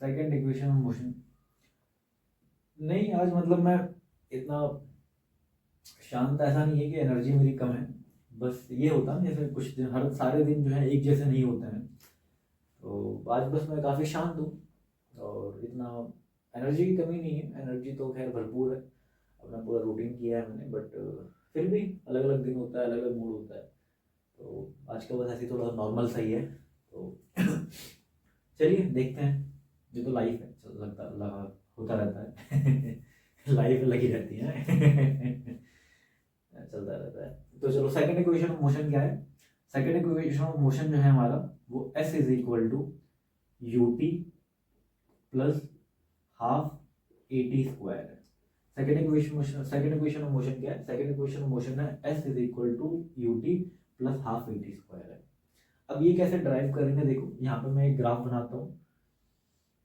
Second equation of motion. नहीं, आज मतलब मैं इतना शांत ऐसा नहीं है कि एनर्जी मेरी कम है, बस ये होता है जैसे कुछ दिन, हर सारे दिन जो है एक जैसे नहीं होते हैं। तो आज बस मैं काफ़ी शांत हूँ और इतना एनर्जी की कमी नहीं है। एनर्जी तो खैर भरपूर है, अपना पूरा रूटीन किया है मैंने, बट फिर भी अलग अलग दिन होता है, अलग अलग मूड होता है। तो आज का बस ऐसे थोड़ा सा नॉर्मल सही है। तो चलिए देखते हैं, ये तो लाइफ है, होता रहता है। लाइफ लगी रहती है। चलता रहता है। तो चलो सेकंड इक्वेशन ऑफ मोशन क्या है? सेकंड इक्वेशन ऑफ मोशन जो है हमारा वो s is equal to u t plus half a t square है। सेकंड इक्वेशन ऑफ मोशन क्या है? सेकंड इक्वेशन ऑफ मोशन है s is equal to u t plus half a t square है। अब ये कैसे ड्राइव करेंगे? देखो यहाँ पे मैं एक ग्राफ बनाता हूँ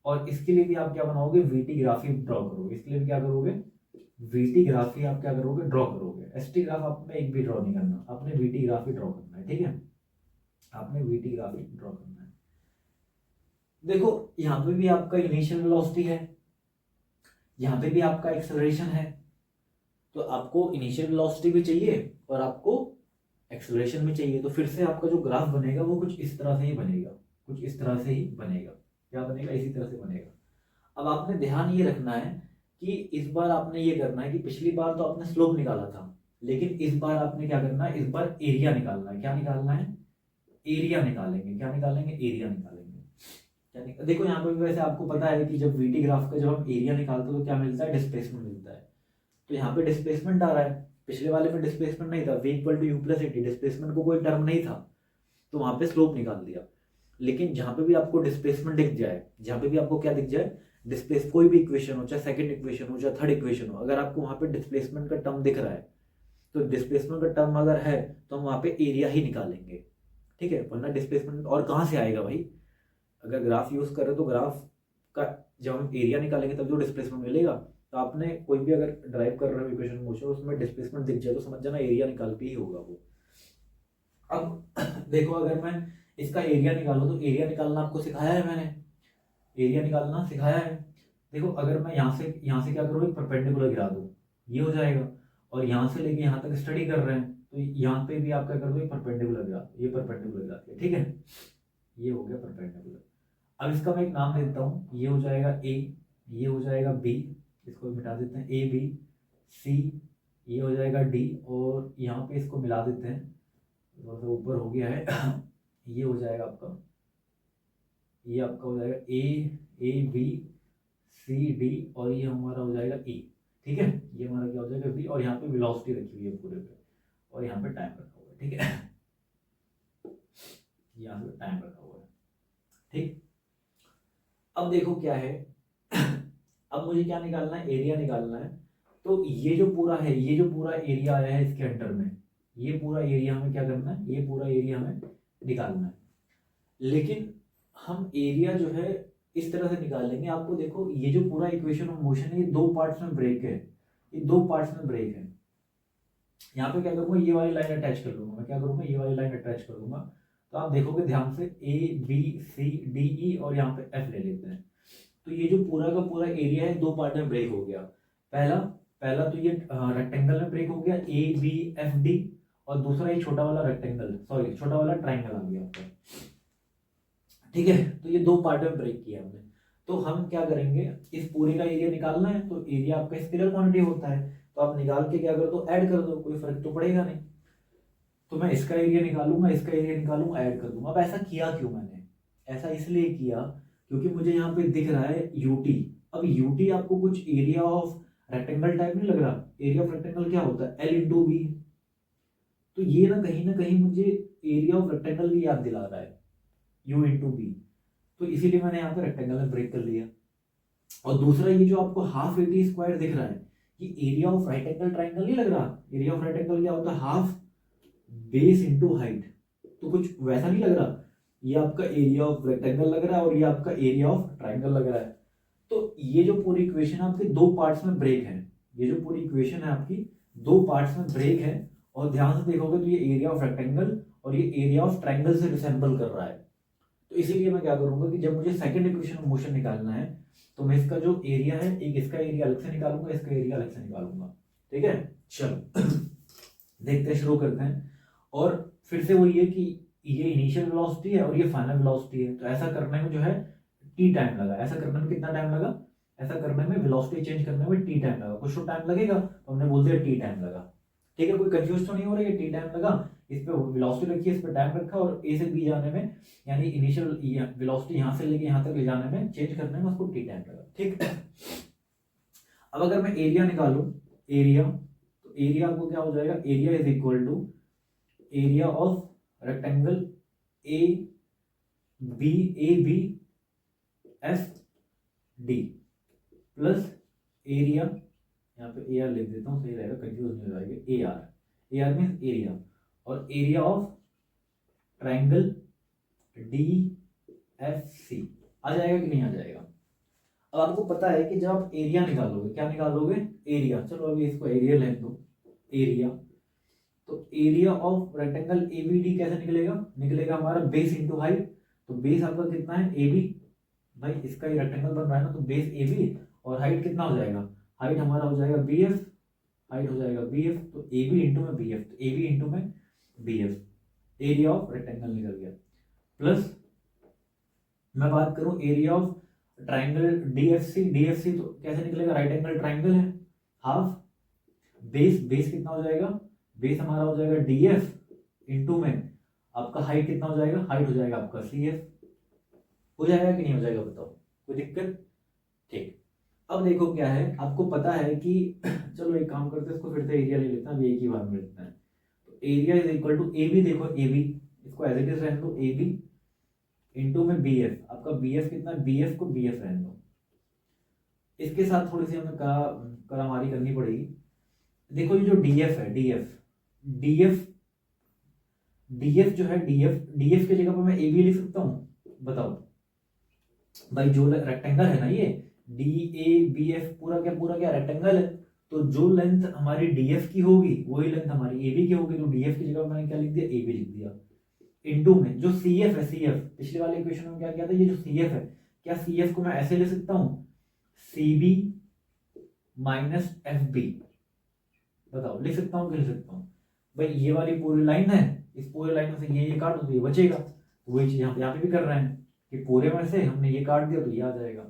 और इसके लिए भी आप क्या बनाओगे? वीटी ग्राफ ही ड्रॉ करोगे। इसके लिए भी क्या करोगे? वीटी ग्राफ ही आप क्या करोगे? ड्रॉ करोगे। एसटी ग्राफ आपने एक भी ड्रॉ नहीं करना, आपने वीटी ग्राफ ही ड्रॉ करना है। ठीक है, आपने वीटी ग्राफ ही ड्रॉ करना है। देखो यहाँ पे भी आपका इनिशियल वेलोसिटी है, यहाँ पे भी आपका एक्सेलरेशन है। तो आपको इनिशियल वेलोसिटी भी चाहिए और आपको एक्सेलरेशन भी चाहिए। तो फिर से आपका जो ग्राफ बनेगा वो कुछ इस तरह से ही बनेगा, कुछ इस तरह से ही बनेगा। क्या बनेगा? इसी तरह से बनेगा। अब आपने ध्यान ये रखना है कि इस बार आपने ये करना है कि पिछली बार तो आपने स्लोप निकाला था, लेकिन इस बार आपने क्या करना है? इस बार एरिया निकालना है। क्या निकालना है? एरिया निकालेंगे। क्या निकालेंगे? एरिया निकालेंगे। देखो यहाँ पर भी वैसे आपको पता है कि जब वीटी ग्राफ का जब हम एरिया निकालते हैं तो क्या मिलता है? डिस्प्लेसमेंट मिलता है। तो यहाँ पे डिस्प्लेसमेंट आ रहा है, पिछले वाले में डिस्प्लेसमेंट नहीं था, v equal to you plus a t, displacement को कोई टर्म नहीं था, तो वहां पे स्लोप निकाल दिया। लेकिन जहां पे भी आपको डिस्प्लेसमेंट दिख जाए, जहां पे भी आपको क्या दिख जाए? डिस्प्लेस, कोई भी इक्वेशन हो, चाहे सेकंड इक्वेशन हो, चाहे थर्ड इक्वेशन हो, अगर आपको वहां पे डिस्प्लेसमेंट का टर्म दिख रहा है तो डिस्प्लेसमेंट का टर्म अगर है तो हम वहां पे एरिया ही निकालेंगे। ठीक है, वरना डिस्प्लेसमेंट और कहाँ से आएगा भाई? अगर ग्राफ यूज कर रहे हो तो ग्राफ का जब हम एरिया निकालेंगे तब जो डिस्प्लेसमेंट मिलेगा। तो आपने कोई भी अगर ड्राइव कर रहे हो इक्वेशन मोशन, उसमें डिस्प्लेसमेंट दिख जाए तो समझ जाना एरिया निकाल के ही होगा वो। अब देखो अगर मैं इसका एरिया निकालूं तो एरिया निकालना आपको सिखाया है मैंने, एरिया निकालना सिखाया है। देखो अगर मैं यहाँ से क्या करूँ, एक परपेंडिकुलर गिरा दूँ, ये हो जाएगा। और यहाँ से लेके यहाँ तक स्टडी कर रहे हैं तो यहाँ पे भी आप क्या कर दो, एक परपेंडिकुलर गिरा दो, ये परपेंडिकुलर गिरा दिया, ठीक है, ये हो गया परपेंडिकुलर। अब इसका मैं एक नाम देता हूँ, ये हो जाएगा ए, ये हो जाएगा बी, इसको मिटा देते हैं, ए बी सी, ये हो जाएगा डी, और यहाँ पे इसको मिला देते हैं, थोड़ा सा ऊपर हो गया है ये हो जाएगा आपका, ये आपका हो जाएगा ए बी सी डी, और ये हमारा हो जाएगा ई, ठीक है, ये हमारा क्या हो जाएगा बी, और यहाँ पे वेलोसिटी रखी हुई है पूरे पे, और यहाँ पे टाइम रखा हुआ है, ठीक है, यहाँ पे टाइम रखा हुआ है, ठीक। अब देखो क्या है अब मुझे क्या निकालना है, एरिया निकालना है। तो ये जो पूरा है, ये जो पूरा एरिया आया है इसके अंडर में, ये पूरा एरिया हमें क्या करना है, ये पूरा एरिया हमें निकालना है। लेकिन हम एरिया जो है इस तरह से निकालेंगे, आपको देखो ये जो पूरा इक्वेशन ऑफ मोशन है ये दो पार्ट्स में ब्रेक है, ये दो पार्ट्स में ब्रेक है। यहाँ पे क्या करूँगा, ये वाली लाइन अटैच कर लूंगा, मैं क्या करूँगा, ये वाली लाइन अटैच कर दूंगा। तो आप देखोगे ध्यान से, ए बी सी डी ई, और यहाँ पे एफ ले लेते हैं। तो ये जो पूरा का पूरा एरिया है दो पार्ट में ब्रेक हो गया। पहला पहला तो ये रेक्टेंगल में ब्रेक हो गया, ए बी एफ डी, और दूसरा ये छोटा वाला रेक्टेंगल, सॉरी छोटा वाला ट्राइंगल आ गया आपका, ठीक है। तो ये दो पार्ट में ब्रेक किया हमने। तो हम क्या करेंगे, इस पूरे का एरिया निकालना है, तो एरिया आपका स्केलर क्वांटिटी होता है, तो आप निकाल के क्या कर दो, ऐड कर दो, कोई फर्क तो पड़ेगा नहीं। तो मैं इसका एरिया निकालूंगा, इसका एरिया निकालूंगा, ऐड कर दूंगा। अब ऐसा किया क्यों मैंने, ऐसा इसलिए किया क्योंकि मुझे यहाँ पे दिख रहा है यूटी। अब यूटी आपको कुछ एरिया ऑफ रेक्टेंगल टाइप नहीं लग रहा, एरिया ऑफ रेक्टेंगल क्या होता है, एल इंटू बी। तो ये ना कहीं मुझे एरिया ऑफ रेक्टेंगल की याद दिला रहा है, यू इंटू बी। तो इसीलिए मैंने यहाँ पे रेक्टेंगल में ब्रेक कर लिया। और दूसरा ये जो आपको हाफ एटी स्क्वायर दिख रहा है, ये area of right angle triangle नहीं लग रहा। एरिया ऑफ राइट एंगल क्या होता है, हाफ बेस इंटू हाइट। तो कुछ वैसा नहीं लग रहा, ये आपका एरिया ऑफ रेक्टेंगल लग रहा है और ये आपका एरिया ऑफ ट्राइंगल लग रहा है। तो ये जो पूरी इक्वेशन आपके दो पार्ट्स में ब्रेक है, ये जो पूरी इक्वेशन है आपकी दो पार्ट्स में ब्रेक है। और ध्यान से देखोगे तो ये एरिया ऑफ रेक्टेंगल और ये एरिया ऑफ ट्राइंगल से रिसेंबल कर रहा है। तो इसीलिए मैं क्या करूंगा कि जब मुझे सेकंड इक्वेशन ऑफ मोशन निकालना है तो मैं इसका जो एरिया है, एक इसका एरिया अलग से निकालूंगा, इसका एरिया अलग से निकालूंगा, ठीक है। चलो देखते हैं, शुरू करते हैं। और फिर से वही है कि ये इनिशियल वेलोसिटी है और ये फाइनल वेलोसिटी है। तो ऐसा करने में जो है टी टाइम लगा। ऐसा करने में कितना टाइम लगा, ऐसा करने में वेलोसिटी चेंज करने में टी टाइम लगा। कुछ तो टाइम लगेगा, तो हमने बोल दिया टी टाइम लगा, ठीक है। कोई कंफ्यूज तो नहीं हो रहा है, टी टाइम लगा, इस पे वेलोसिटी रखी है, इस पे टाइम रखा, और ए से बी जाने में यानी इनिशियल वेलोसिटी यहाँ से लेके यहाँ तक ले जाने में, चेंज करने में उसको टी टाइम लगा, ठीक। अब अगर मैं एरिया निकालूं, एरिया, तो एरिया आपको क्या हो जाएगा, area is equal to area of rectangle A B F D plus area, यहाँ पे ए आर लिख देता हूँ, सही रहेगा, कंफ्यूज नहीं हो जाएगा। ए आर मीन्स एरिया, और area of triangle D F C आ जाएगा कि नहीं आ जाएगा। अब आपको पता है कि जब आप एरिया निकालोगे, क्या निकालोगे, एरिया। चलो अभी इसको एरिया ले दो, एरिया। तो एरिया ऑफ रेक्टेंगल एबीडी कैसे निकलेगा, निकलेगा हमारा बेस इंटू हाइट। तो बेस आपका कितना है, एबी, भाई इसका ही रेक्टेंगल बन रहा है ना, तो बेस एबी, और हाइट कितना हो जाएगा, हाइट हमारा हो जाएगा बी एफ, हाइट हो जाएगा बी एफ। तो ए बी इंटू में बी एफ, तो ए बी इंटू में B F, area of rectangle निकल गया। प्लस मैं बात करूं एरिया ऑफ ट्राइंगल डीएफसी तो कैसे निकलेगा, राइट एंगल ट्राइंगल है, हाफ बेस, बेस कितना हो जाएगा, बेस हमारा हो जाएगा डीएफ इंटू में आपका हाइट कितना हो जाएगा, हाइट हो जाएगा आपका सी एफ। हो जाएगा कि नहीं हो जाएगा, बताओ, कोई दिक्कत, ठीक। अब देखो क्या है, आपको पता है कि चलो एक काम करते हैं, इसको फिर से एरिया ले लेते हैं, अभी एक ही बार में लेते हैं। तो area is equal to A B, देखो ए बी, इसको एज इट इज रहने दो, ए बी इंटू में बी एफ। आपका बी एफ कितना, बी एफ को बी एफ रहने दो। इसके साथ थोड़ी सी हमें करामारी करनी पड़ेगी। देखो ये जो डी एफ है, डी एफ जो है, डी एफ की जगह पर मैं ए बी लिख सकता हूँ, बताओ भाई। जो रेक्टेंगल है ना ये डी ए बी एफ, पूरा क्या रेक्टेंगल है, तो जो लेंथ हमारी डीएफ की होगी वही लेंथ हमारी एबी की होगी, तो डीएफ की जगह मैंने क्या लिख दिया, एबी लिख दिया। इनटू में जो सीएफ है, सीएफ पिछले वाले इक्वेशन में क्या किया था, ये जो सीएफ है, क्या सीएफ को मैं ऐसे ले सकता हूं, सीबी माइनस एफ बी, बताओ लिख सकता हूँ कि लिख सकता हूँ? भाई ये वाली पूरी लाइन है, इस पूरी लाइन में से ये काट दो तो ये बचेगा, वही चीज यहाँ पे भी कर रहे हैं कि पूरे में से हमने ये काट दिया तो ये आ जाएगा।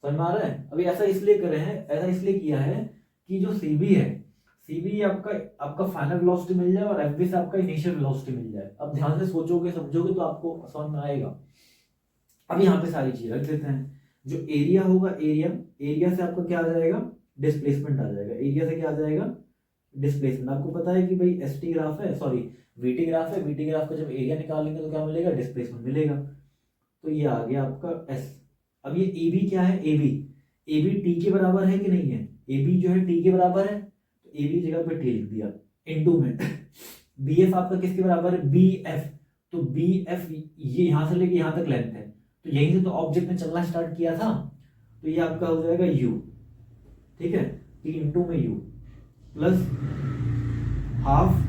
समझ में आ रहा है? अभी ऐसा इसलिए कर रहे हैं, ऐसा इसलिए किया है कि जो सीबी है, सीबी आपका आपका फाइनल वेलोसिटी मिल जाए और एफबी से आपका इनिशियल वेलोसिटी मिल जाए। अब ध्यान से सोचोगे समझोगे तो आपको समझ में आएगा। अब यहाँ पे सारी चीज रख देते हैं। जो एरिया होगा, एरिया, एरिया से आपका क्या आ जाएगा, डिस्प्लेसमेंट आ जाएगा। एरिया से क्या आ जाएगा, डिस्प्लेसमेंट। आपको पता है कि भाई एस टी ग्राफ है, सॉरी वीटी ग्राफ है, वीटी ग्राफ का जब एरिया निकालेंगे तो क्या मिलेगा, डिस्प्लेसमेंट मिलेगा। तो ये आ गया आपका एस। अब ये ए बी क्या है, A B, A B T के बराबर है कि नहीं है, ए बी जो है टी के बराबर है, तो ए बी जगह पे टी लिख दिया। इनटू में बी एफ आपका किसके बराबर है, बी एफ, तो बी एफ ये यहां से लेके यहां तक लेंथ है, तो यहीं से तो ऑब्जेक्ट ने चलना स्टार्ट किया था, तो ये आपका हो जाएगा यू, ठीक है, टी इंटू में यू प्लस हाफ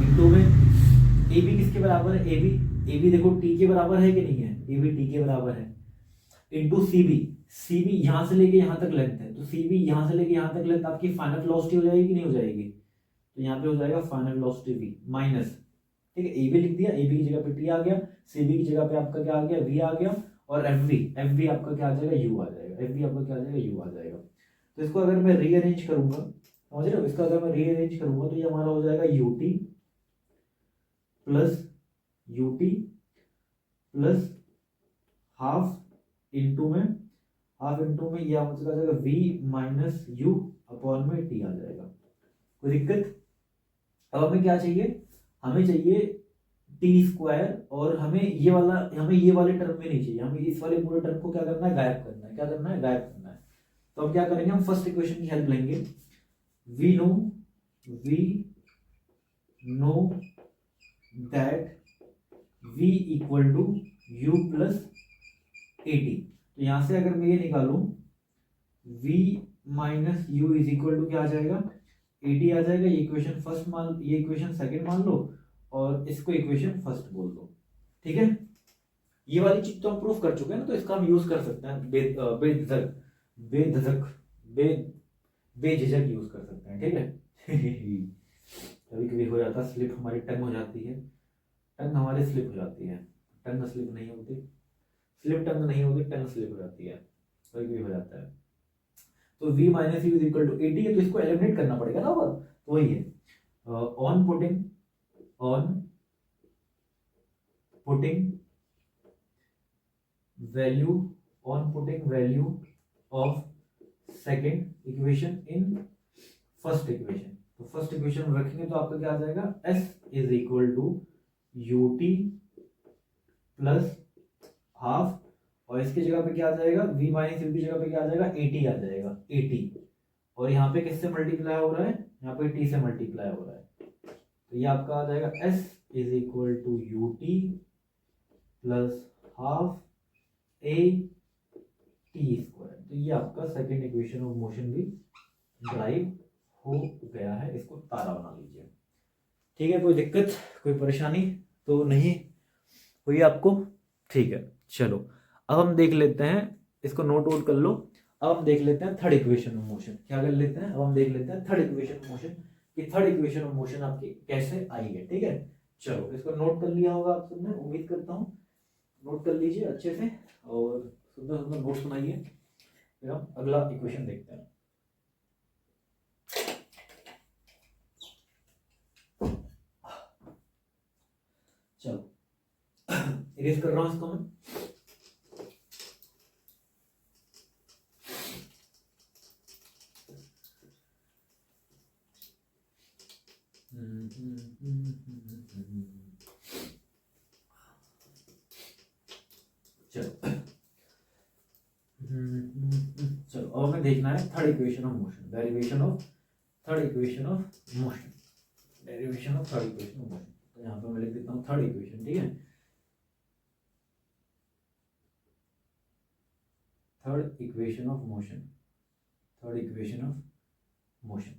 इंटू में ए बी किसके बराबर है, ए बी, ए बी देखो टी के बराबर है कि नहीं है, ए बी टी के बराबर है, into C B, C B यहां से लेके यहां तक लेंथ है, तो सी बी यहां से लेके यहां तक लेंथ आपकी फाइनल वेलोसिटी हो जाएगी कि नहीं हो जाएगी, तो यहाँ पे हो जाएगा फाइनल वेलोसिटी वी माइनस, ठीक है, ए बी लिख दिया, ए बी की जगह पे टी आ गया, सी बी की जगह पे आपका क्या आ गया, वी आ गया, और एफ बी आपका क्या आ जाएगा, यू आ जाएगा, एफ बी आपका क्या आ जाएगा, यू आ जाएगा। तो इसको अगर मैं रीअरेंज करूंगा, समझ रहे हो, इसका अगर मैं रीअरेंज करूंगा तो ये हमारा हो जाएगा UT plus UT plus half into में, हाफ इंटू में ये मुझे आ जाएगा वी माइनस यू अपॉन में टी आ जाएगा। कोई दिक्कत? अब हमें क्या चाहिए, हमें चाहिए टी स्क्वायर, और हमें ये वाला, हमें ये वाले टर्म में नहीं चाहिए, हमें इस वाले पूरे टर्म को क्या करना है, गायब करना है। क्या करना है, गायब करना है। तो अब क्या करेंगे, हम फर्स्ट इक्वेशन की हेल्प लेंगे। We know that v equal to you plus a t. तो यहां से अगर मैं ये निकालूं v minus u is equal to क्या आ जाएगा, ए टी आ जाएगा। ये इक्वेशन फर्स्ट मान, ये इक्वेशन सेकंड मान लो, और इसको इक्वेशन फर्स्ट बोल दो, ठीक है। ये वाली चीज तो हम प्रूफ कर चुके हैं ना, तो इसका हम यूज कर सकते हैं, बेझिझक बेझिझक बे बेझिझक यूज कर सकते हैं, ठीक है। कभी कभी हो जाता है स्लिप, हमारी टंग हो जाती है, टंग हमारी स्लिप हो जाती है, टंग स्लिप नहीं होती, स्लिप टंग नहीं होती, टंग स्लिप हो जाती है, कभी कभी हो जाता है। तो v minus u is equal to a t है, तो इसको एलिमिनेट करना पड़ेगा ना, तो वही है on putting value of second equation in first equation. तो फर्स्ट इक्वेशन रखेंगे तो आपका क्या आ जाएगा, s is equal to u t plus half, और इसकी जगह पे क्या आ जाएगा, v माइनस यू की जगह पे क्या आ जाएगा, ए टी आ जाएगा, ए टी, और यहाँ पे किससे मल्टीप्लाई हो रहा है, यहाँ पे t से मल्टीप्लाई हो रहा है, तो ये आपका आ जाएगा s is equal to u t plus half a t square. तो ये आपका सेकेंड इक्वेशन ऑफ मोशन भी ड्राइव हो गया है, इसको तारा बना लीजिए, ठीक है। कोई दिक्कत, कोई परेशानी तो नहीं हुई आपको, ठीक है। चलो अब हम देख लेते हैं, इसको नोट आउट कर लो। अब हम देख लेते हैं थर्ड इक्वेशन ऑफ मोशन, क्या कर लेते हैं, अब हम देख लेते हैं थर्ड इक्वेशन ऑफ मोशन, कि थर्ड इक्वेशन ऑफ मोशन आपकी कैसे आई है, ठीक है। चलो इसको नोट कर लिया होगा आप सबने, उम्मीद करता हूँ नोट कर लीजिए अच्छे से, और सुंदर सुंदर नोट्स बनाइए। फिर हम अगला इक्वेशन देखते हैं। चलो इरेज कर रहा हूं इसको मैं। चलो चलो अब हमें देखना है third equation of motion, derivation of third equation of motion, derivation of third equation of motion. तो यहाँ पे मैं लिख देता हूँ थर्ड इक्वेशन, ठीक है। Third equation of motion, third equation of motion.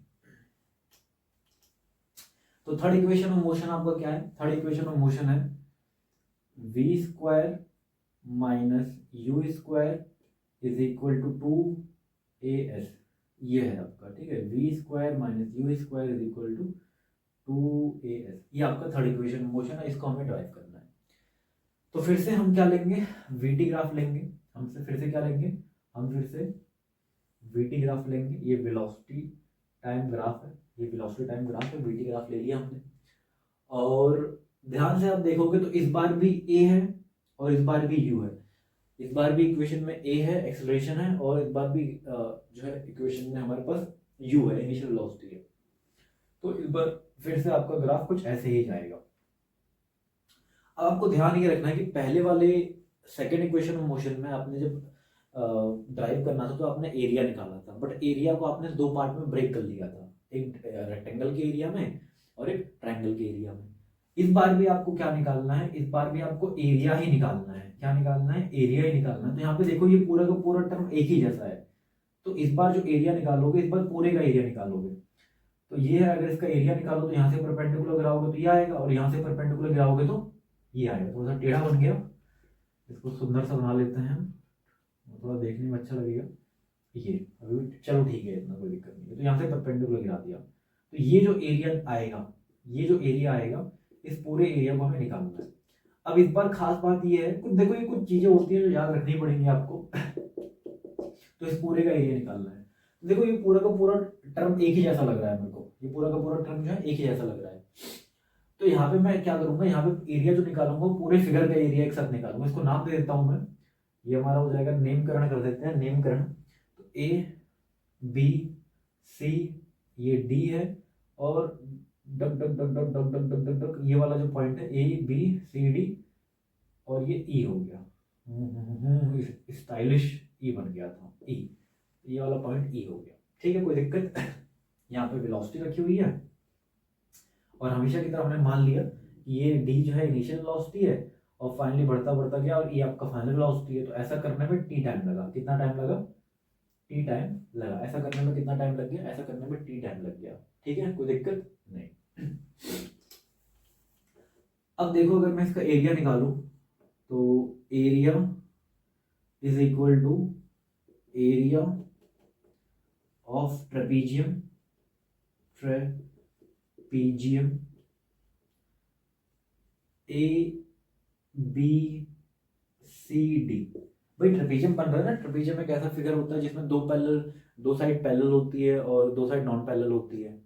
तो थर्ड इक्वेशन ऑफ मोशन आपका क्या है? थर्ड इक्वेशन ऑफ मोशन है v square minus u square is equal to 2as, ये है आपका, ठीक है। v square minus u square is equal to 2as, ये आपका थर्ड इक्वेशन ऑफ मोशन है, इसको हमें ड्राइव करना है। तो फिर से हम क्या लेंगे? वीटी ग्राफ लेंगे। हमसे फिर से क्या लेंगे? हम फिर से वीटी ग्राफ लेंगे। ये वेलोसिटी टाइम ग्राफ है, ये वेलोसिटी टाइम ग्राफ है, वीटी ग्राफ ले लिया हमने। और ध्यान से आप देखोगे तो इस बार भी ए है और इस बार भी यू है। इस बार भी इक्वेशन में ए है, एक्सेलरेशन है, और इस बार भी जो है इक्वेशन में हमारे पास यू है, इनिशियल वेलोसिटी है। तो इस बार फिर से आपका ग्राफ कुछ ऐसे ही जाएगा। अब आपको ध्यान ये रखना है कि पहले वाले सेकेंड इक्वेशन ऑफ मोशन में आपने जब ड्राइव करना था तो आपने एरिया निकाला था, बट एरिया को आपने दो पार्ट में ब्रेक कर लिया था, एक रेक्टेंगल के एरिया में और एक ट्रायंगल के एरिया में। इस बार भी आपको क्या निकालना है? इस बार भी आपको एरिया ही निकालना है। क्या निकालना है? एरिया ही निकालना है। तो यहाँ पे देखो ये पूरा का पूरा टर्म एक ही जैसा है, तो इस बार जो एरिया निकालोगे इस बार पूरे का एरिया निकालोगे। तो ये है, अगर इसका एरिया निकालो तो यहाँ से परपेंडिकुलर गिराओगे तो ये आएगा, और यहाँ से परपेंडिकुलर गिराओगे तो ये आएगा। थोड़ा सा टेढ़ा बन गया, इसको सुंदर सा बना लेते हैं हम, थोड़ा देखने में अच्छा लगेगा। ये अभी चलो ठीक है, इतना कोई दिक्कत नहीं है। तो यहाँ से परपेंडिकुलर गिरा दिया, तो ये जो एरिया आएगा, ये जो एरिया आएगा, इस पूरे एरिया को हमें निकालना है। अब इस बार खास बात ये है, कुछ देखो ये कुछ चीजें होती है जो याद रखनी पड़ेंगी आपको। तो इस पूरे का एरिया निकालना है। देखो ये पूरा का पूरा टर्म एक ही जैसा लग रहा है मेरे को, ये पूरा का पूरा टर्म जो है एक ही जैसा लग रहा है। तो यहाँ पे मैं क्या करूंगा, यहाँ पे एरिया जो निकालूंगा पूरे फिगर का एरिया एक साथ निकालूंगा। इसको नाम दे देता हूँ मैं, ये हमारा हो जाएगा नेमकरण कर देते हैं, नेमकरण। तो ए बी सी, ये डी है, और duck duck duck duck duck duck duck duck duck ये वाला जो पॉइंट है ए बी सी डी, और ये ई हो गया, स्टाइलिश ई बन गया था, ई, ये वाला पॉइंट ई हो गया। ठीक है, कोई दिक्कत? यहाँ पे वेलोसिटी रखी हुई है, और हमेशा की तरह हमने मान लिया कि ये डी जो है इनिशियल वेलोसिटी है, और फाइनली बढ़ता बढ़ता गया, और ये आपका फाइनल वेलोसिटी है। तो ऐसा करने में टी टाइम लगा। कितना टाइम लगा? टी टाइम लगा। ऐसा करने में कितना टाइम लग गया? ऐसा करने में टी टाइम लग गया। ठीक है, कोई दिक्कत नहीं। अब देखो, अगर मैं इसका एरिया निकालूं तो area is equal to area of trapezium, trapezium A B C D. भाई ट्रेपीजियम बन रहा है ना, ट्रेपीजियम एक ऐसा फिगर होता है जिसमें दो साइड पैरेलल होती है और दो साइड नॉन पैरेलल होती है।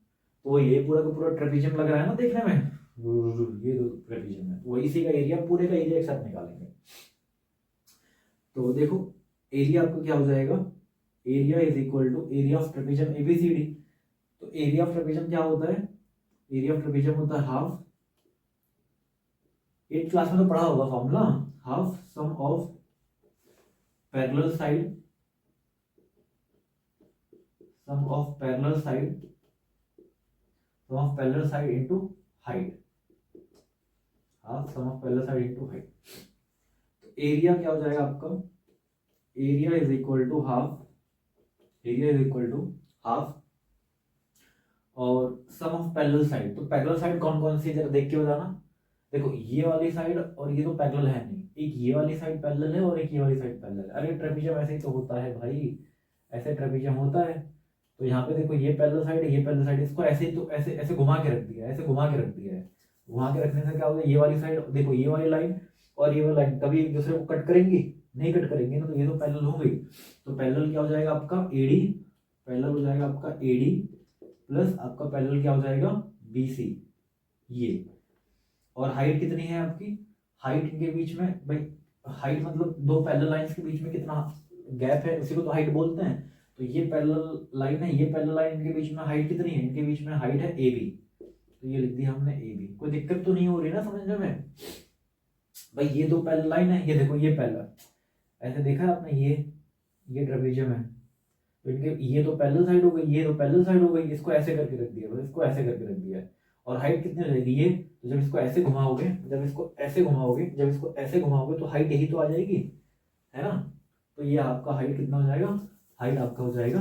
तो ये पूरा का पूरा ट्रेपीजियम लग रहा है ना देखने में, ये दो ट्रेपीजियम है, वो इसी का एरिया, पूरे का एरिया एक साथ निकालेंगे। तो देखो एरिया आपका क्या हो जाएगा? Area is equal to area of trapezium A B C D. तो एरिया ऑफ ट्रेपीजियम क्या होता है? एरिया ऑफ ट्रेपीजियम होता है हाफ, 8th क्लास में तो पढ़ा होगा formula, half sum of parallel side, sum of parallel side, sum of parallel side into height, half sum of parallel side into height. तो एरिया क्या हो जाएगा आपका? Area is equal to half, area is equal to half और sum of parallel side. तो parallel side कौन कौन सी, जरा देख के बताना। देखो ये वाली साइड और ये तो पैरेलल है नहीं, एक ये वाली साइड पैरेलल है और एक ये वाली साइड पैरेलल है। अरे ट्रेपीजियम ऐसे ही तो होता है भाई, ऐसे ट्रेपीजियम होता है। तो यहाँ पे देखो ये पैरेलल साइड है, ये पैरेलल साइड, इसको ऐसे ही तो ऐसे ऐसे घुमा के रख दिया है, ऐसे घुमा के रख दिया है। घुमा के रखने से क्या होगा, ये वाली साइड देखो, ये वाली लाइन और ये वाली लाइन कभी एक दूसरे को कट करेंगी? नहीं कट करेंगे ना, तो ये तो पैरेलल हो गई। तो पैरेलल क्या हो जाएगा आपका? एडी, पैरेलल हो जाएगा आपका एडी प्लस आपका पैरेलल क्या हो जाएगा? बीसी, ये। और हाइट कितनी है आपकी? हाइट इनके बीच में, भाई हाइट मतलब दो पैरेलल लाइंस के बीच में कितना गैप है, उसी को तो हाइट बोलते हैं। तो ये पैरेलल लाइन है, ये पैरेलल लाइन, इनके बीच में हाइट कितनी है? इनके बीच में हाइट है ए बी। तो ये लिख दिया हमने ए बी। कोई दिक्कत तो नहीं हो रही ना समझने में? भाई ये दो पैरेलल लाइन है, ये देखो ये पैरेलल, ऐसे देखा आपने, ये ट्रेपीजियम है, तो इनके ये तो पैरेलल साइड हो गई, ये तो पैरेलल साइड हो गई, इसको ऐसे करके रख दिया, इसको ऐसे करके रख दिया। और हाइट कितनी हो जाएगी? ये, तो जब इसको ऐसे घुमाओगे, जब इसको ऐसे घुमाओगे, जब इसको ऐसे घुमाओगे तो हाइट यही तो आ जाएगी, है ना? तो ये आपका हाइट कितना हो जाएगा? हाइट आपका हो जाएगा,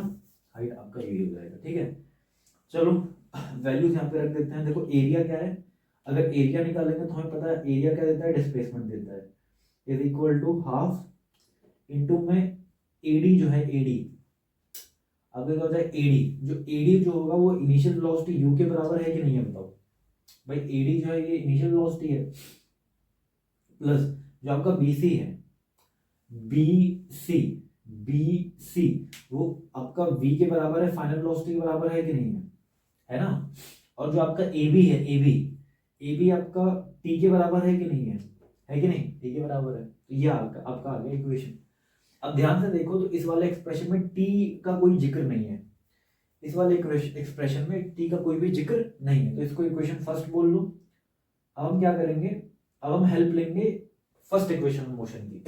हाइट आपका यही हो जाएगा। ठीक है, चलो वैल्यूज यहाँ पे रख देते हैं। देखो एरिया क्या है, अगर एरिया निकालेंगे तो हमें पता है एरिया क्या देता है, डिस्प्लेसमेंट देता है, is equal to half into में एडी जो है एडी, अब क्या होता है एडी, जो एडी जो होगा वो इनिशियल वेलोसिटी यू के बराबर है कि नहीं है बताओ भाई। एडी जो है ये इनिशियल वेलोसिटी है, प्लस जो आपका बीसी है, बीसी बीसी वो आपका वी के बराबर है, फाइनल वेलोसिटी के बराबर है कि नहीं है ना। और जो आपका ए बी है, ए बी आपका टी के बराबर है कि नहीं है कि नहीं, टी के बराबर है। तो ये आपका आ गया इक्वेशन। अब ध्यान से देखो तो इस वाले एक्सप्रेशन में टी का कोई जिक्र नहीं है, इस वाले एक्सप्रेशन में टी का कोई भी जिक्र नहीं है, तो इसको इक्वेशन फर्स्ट बोल लो। अब हम क्या करेंगे, अब हम हेल्प लेंगे फर्स्ट इक्वेशन ऑफ मोशन की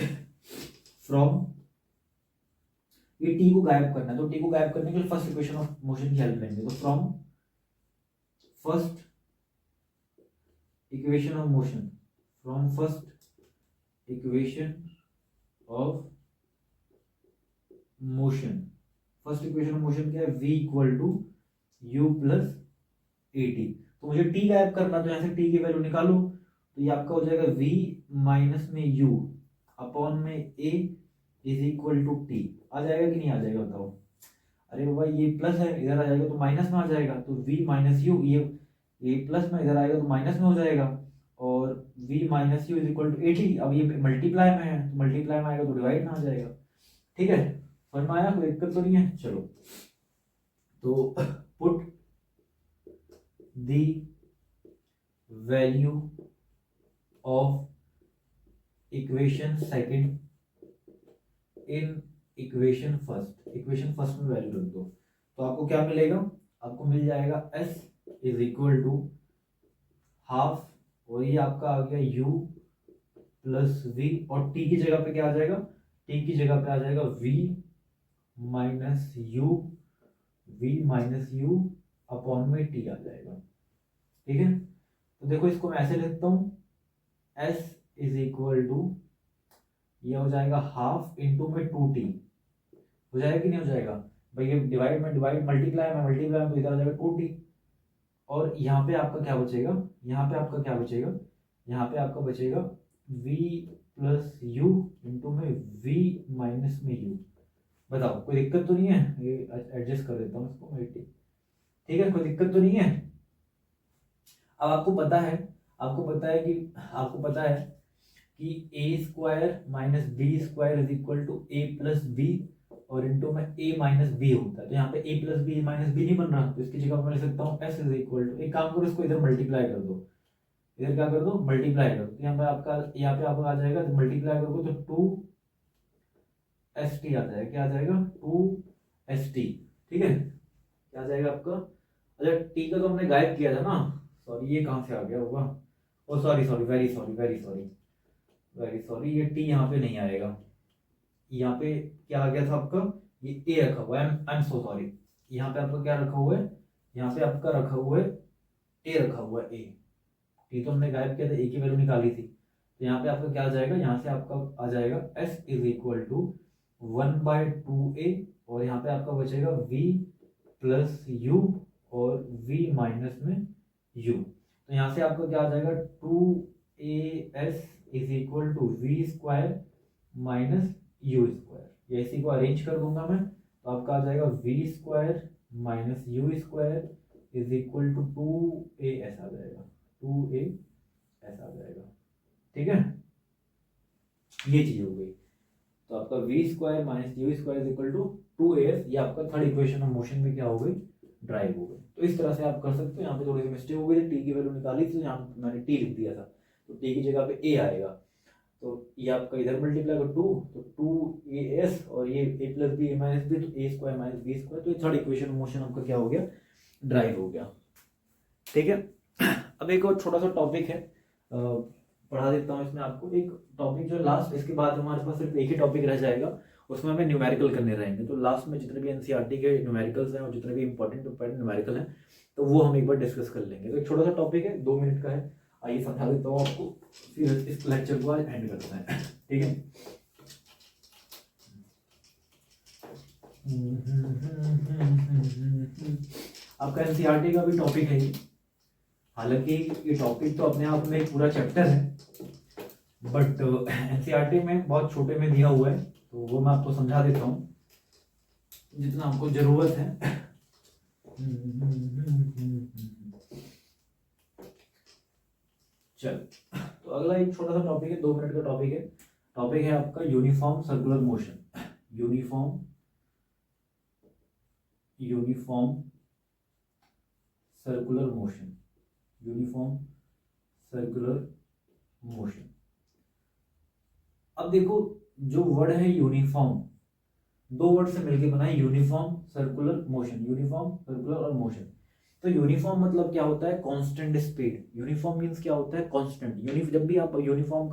फ्रॉम, ये टी को गायब करना है तो टी को गायब करने के लिए फर्स्ट इक्वेशन ऑफ मोशन की हेल्प लेंगे। तो from first equation of motion, from first equation of motion, first equation of motion क्या है, v equal to you plus a t. तो मुझे t गायब करना, तो यहां से t की वैल्यू निकालो, तो ये आपका हो जाएगा v माइनस में u अपॉन में a is equal to T. आ जाएगा कि नहीं आ जाएगा बताओ। अरे बाबा ये प्लस है, इधर आ जाएगा तो माइनस में आ जाएगा, तो v माइनस यू, ये प्लस में इधर आएगा तो माइनस में हो जाएगा, और v minus u is equal to a t. अब ये मल्टीप्लाई में है तो मल्टीप्लाई में आएगा तो डिवाइड में आ जाएगा। ठीक है, समझ में आया, कोई दिक्कत तो नहीं है। चलो तो put the value of equation second in equation first, equation first में वैल्यू रख दो, तो आपको क्या मिलेगा, आपको मिल जाएगा s is equal to half, और ये आपका आ गया u प्लस v, और t की जगह पे क्या आ जाएगा, t की जगह पे आ जाएगा v माइनस यू अपॉन में टी आ जाएगा। ठीक है, तो देखो इसको मैं ऐसे लिखता हूं, s इज इक्वल टू ये हो जाएगा हाफ इंटू में 2t, हो जाएगा कि नहीं हो जाएगा भाई, ये डिवाइड में डिवाइड, मल्टीप्लाई में मल्टीप्लाई, तो इधर आ जाएगा 2t, और यहाँ पे आपका क्या बचेगा, यहाँ पे आपका क्या बचेगा, यहाँ पे आपका बचेगा v प्लस यू इंटू में v माइनस में u। बताओ कोई दिक्कत तो नहीं है, ये एडजस्ट कर देता हूँ इसको मैं, ठीक है, कोई दिक्कत तो नहीं है। अब आपको पता है कि A square minus B square is equal to A plus B, और इंटू में ए माइनस बी होता है, तो यहाँ पे A plus B minus B नहीं बन रहा, तो इसकी जगह मैं लिख सकता हूँ एस इज इक्वल टू, एक काम करो इसको इधर मल्टीप्लाई कर दो, इधर क्या कर दो मल्टीप्लाई कर दो, यहाँ पे आपका आ जाएगा, मल्टीप्लाई करोगे तो 2 एस टी आ जाएगा, क्या आ जाएगा 2 एस टी। ठीक है, क्या आ जाएगा आपका, अच्छा टी का तो हमने गायब किया था ना, सॉरी ये कहाँ से आ गया होगा, ओ सॉरी वेरी सॉरी, ये टी यहाँ पे नहीं आएगा, यहाँ पे क्या आ गया था आपका, ये ए रखा हुआ है, आई एम सो सॉरी, यहाँ पे आपका क्या रखा हुआ है, यहाँ पे आपका रखा हुआ है ए, रखा हुआ है ए, टी तो हमने गायब किया था, ए की वैल्यू निकाली थी, तो यहाँ पे आपका क्या आ जाएगा, यहाँ से आपका आ जाएगा S is equal to 1/2a, और यहाँ पे आपका बचेगा v प्लस यू और v माइनस में u, तो यहाँ से आपका क्या आ जाएगा 2as is equal to v square minus u square, ये इसी को अरेंज कर दूंगा मैं, तो आपका आ जाएगा v square minus u square is equal to 2as आ जाएगा, 2as आ जाएगा। ठीक है, ये चीज हो गई, तो आपका v square minus u square is equal to 2as, ये आपका थर्ड इक्वेशन ऑफ मोशन में क्या हो गई, ड्राइव हो गई। तो इस तरह से आप कर सकते हो, यहाँ पे थोड़ी सी मिस्टेक हो गई थी, टी की वैल्यू निकाली थी, यहाँ मैंने टी लिख दिया था, तो टी की जगह पे ए आएगा, तो ये आपका इधर मल्टीप्लाई कर 2, तो 2as, और ये a plus b a minus b, तो a square minus B square, तो ये थर्ड इक्वेशन ऑफ मोशन आपका क्या हो गया, ड्राइव हो गया। ठीक है, अब एक और छोटा सा टॉपिक है, पढ़ा देता हूँ इसमें आपको, एक टॉपिक जो लास्ट, इसके बाद हमारे पास सिर्फ एक ही टॉपिक रह जाएगा, उसमें हमें न्यूमेरिकल करने रहेंगे, तो लास्ट में जितने भी एनसीईआरटी के न्यूमेरिकल्स हैं और जितने भी इंपॉर्टेंट न्यूमेरिकल हैं, तो वो हम एक बार डिस्कस कर लेंगे। तो एक छोटा सा टॉपिक है, 2 मिनट का है, आइए समझा देता हूँ आपको, फिर इस लेक्चर को आज एंड करते हैं। ठीक है, आपका एनसीईआरटी का भी टॉपिक है ये। हालांकि ये टॉपिक तो अपने आप में एक पूरा चैप्टर है, बट एनसीईआरटी में बहुत छोटे में दिया हुआ है, तो वो मैं आपको समझा देता हूँ जितना आपको जरूरत है। चल, तो अगला एक छोटा सा टॉपिक है, 2 मिनट का टॉपिक है। टॉपिक है आपका uniform circular motion. Uniform circular motion. Uniform circular motion. अब देखो, जो वर्ड है यूनिफॉर्म, 2 वर्ड से मिलकर बना है uniform circular motion. Uniform circular और मोशन। तो यूनिफॉर्म मतलब क्या होता है? Constant speed. यूनिफॉर्म मींस क्या होता है? कांस्टेंट। जब भी आप यूनिफॉर्म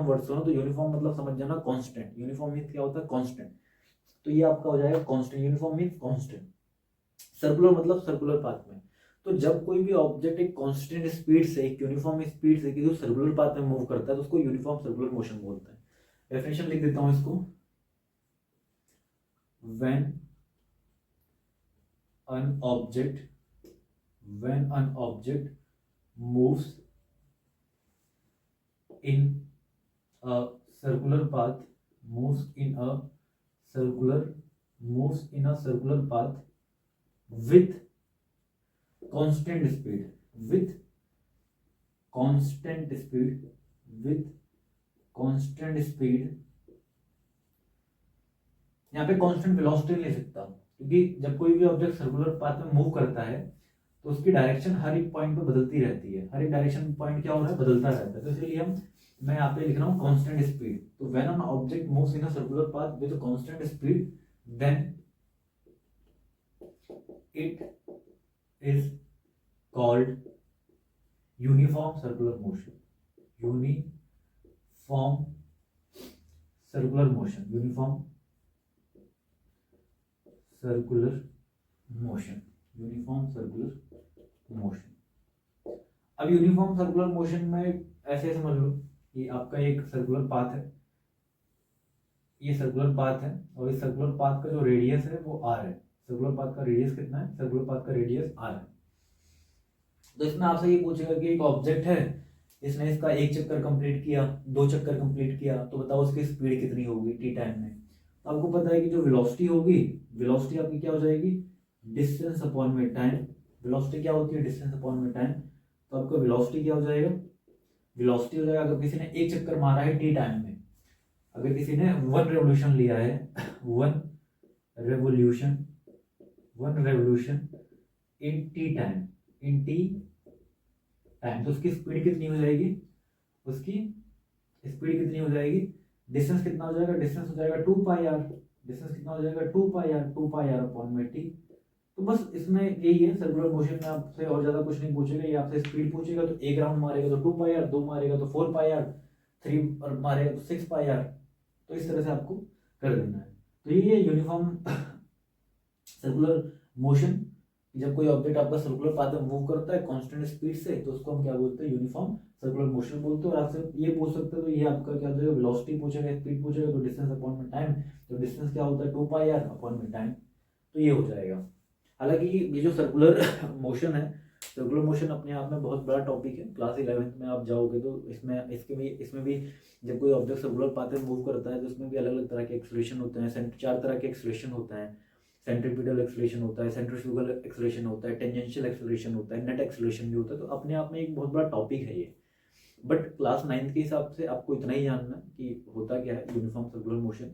वर्ड सुनो तो यूनिफॉर्म मतलब समझ जाना कांस्टेंट। यूनिफॉर्म मींस क्या होता है? कांस्टेंट। तो ये आपका हो जाएगा constant. Uniform means constant. Circular मतलब सर्कुलर पाथ में। तो जब कोई भी ऑब्जेक्ट एक कांस्टेंट स्पीड से, एक यूनिफॉर्म स्पीड से जो सर्कुलर पाथ में मूव करता है तो उसको यूनिफॉर्म सर्कुलर मोशन बोलते हैं। डेफिनेशन लिख देता हूं इसको। when an object moves in a circular path with constant speed यहाँ पे कांस्टेंट वेलोसिटी नहीं ले सकता, क्योंकि जब कोई भी ऑब्जेक्ट सर्कुलर पाथ में मूव करता है तो उसकी डायरेक्शन हर एक पॉइंट पे बदलती रहती है। हर एक डायरेक्शन पॉइंट क्या हो रहा है? बदलता रहता है। तो इसलिए मैं यहाँ पे लिख रहा हूँ कांस्टेंट स्पीड। तो when an object moves in a circular path with constant speed then it is called uniform circular motion. Uniform circular motion. Uniform circular motion. Uniform circular motion. अब यूनिफॉर्म सर्कुलर मोशन में ऐसे समझ लो कि आपका एक circular path है, ये circular path है, और इस सर्कुलर पाथ का जो रेडियस है वो r है। सर्कुलर पाथ का रेडियस कितना है? सर्कुलर पाथ का रेडियस r है। तो इसमें आपसे ये पूछेगा कि एक ऑब्जेक्ट है, इसने इसका 1 चक्कर कंप्लीट किया, 2 चक्कर कंप्लीट किया, तो बताओ उसकी स्पीड कितनी होगी टी टाइम में? तो आपको पता है कि जो वेलोसिटी होगी, वेलोसिटी आपकी क्या हो जाएगी? डिस्टेंस अपॉन में टाइम। वेलोसिटी क्या होती है? डिस्टेंस अपॉन में टाइम। तो आपका वेलोसिटी क्या हो जाएगा? वेलोसिटी हो जाएगा, अगर किसी ने 1 चक्कर मारा है टी टाइम में, अगर किसी ने 1 रेवोल्यूशन लिया है, 1 रेवोल्यूशन इन टी टाइम, तो उसकी स्पीड कितनी हो जाएगी? उसकी स्पीड कितनी हो जाएगी? डिस्टेंस कितना हो जाएगा? डिस्टेंस हो जाएगा 2 पाई आर। डिस्टेंस कितना हो जाएगा? 2 पाई आर अपॉन में टी। तो बस इसमें यही है। सर्कुलर मोशन में आपसे और ज्यादा कुछ नहीं पूछेगा। ये आपसे स्पीड पूछेगा, तो 1 राउंड मारेगा तो 2 पाई आर, 2 मारेगा तो 4 पाई आर, 3 और मारेगा तो 6 पाई आर। तो इस तरह से आपको कर देना है। तो ये है यूनिफॉर्म सर्कुलर मोशन। जब कोई ऑब्जेक्ट आपका सर्कुलर पाथ में मूव करता है कांस्टेंट स्पीड से, तो उसको हम क्या बोलते हैं? यूनिफॉर्म सर्कुलर मोशन बोलते हैं। और आपसे ये पूछ सकते हो, तो ये आपका क्या हो जाएगा? वेलोसिटी पूछेगा, स्पीड पूछेगा, तो डिस्टेंस अपॉन में टाइम। तो डिस्टेंस क्या होता है? 2 पाई आर अपॉन में टाइम। तो ये हो जाएगा। हालांकि ये जो सर्कुलर मोशन है, सर्कुलर मोशन अपने आप में बहुत बड़ा टॉपिक है। क्लास 11th में आप जाओगे तो इसमें भी जब कोई ऑब्जेक्ट सर्कुलर पाथ में मूव करता है तो इसमें भी अलग अलग तरह के एक्सेलरेशन होते हैं। 4 तरह के एक्सेलरेशन होते हैं। सेंट्रीपिटल एक्सेलरेशन होता है, सेंट्रीफ्यूगल एक्सेलरेशन होता है, टेंजेंशियल एक्सेलरेशन होता है, नेट एक्सेलरेशन भी होता है। तो अपने आप में एक बहुत बड़ा टॉपिक है ये। बट क्लास 9th के हिसाब से आपको इतना ही जानना है कि होता क्या है यूनिफॉर्म सर्कुलर मोशन,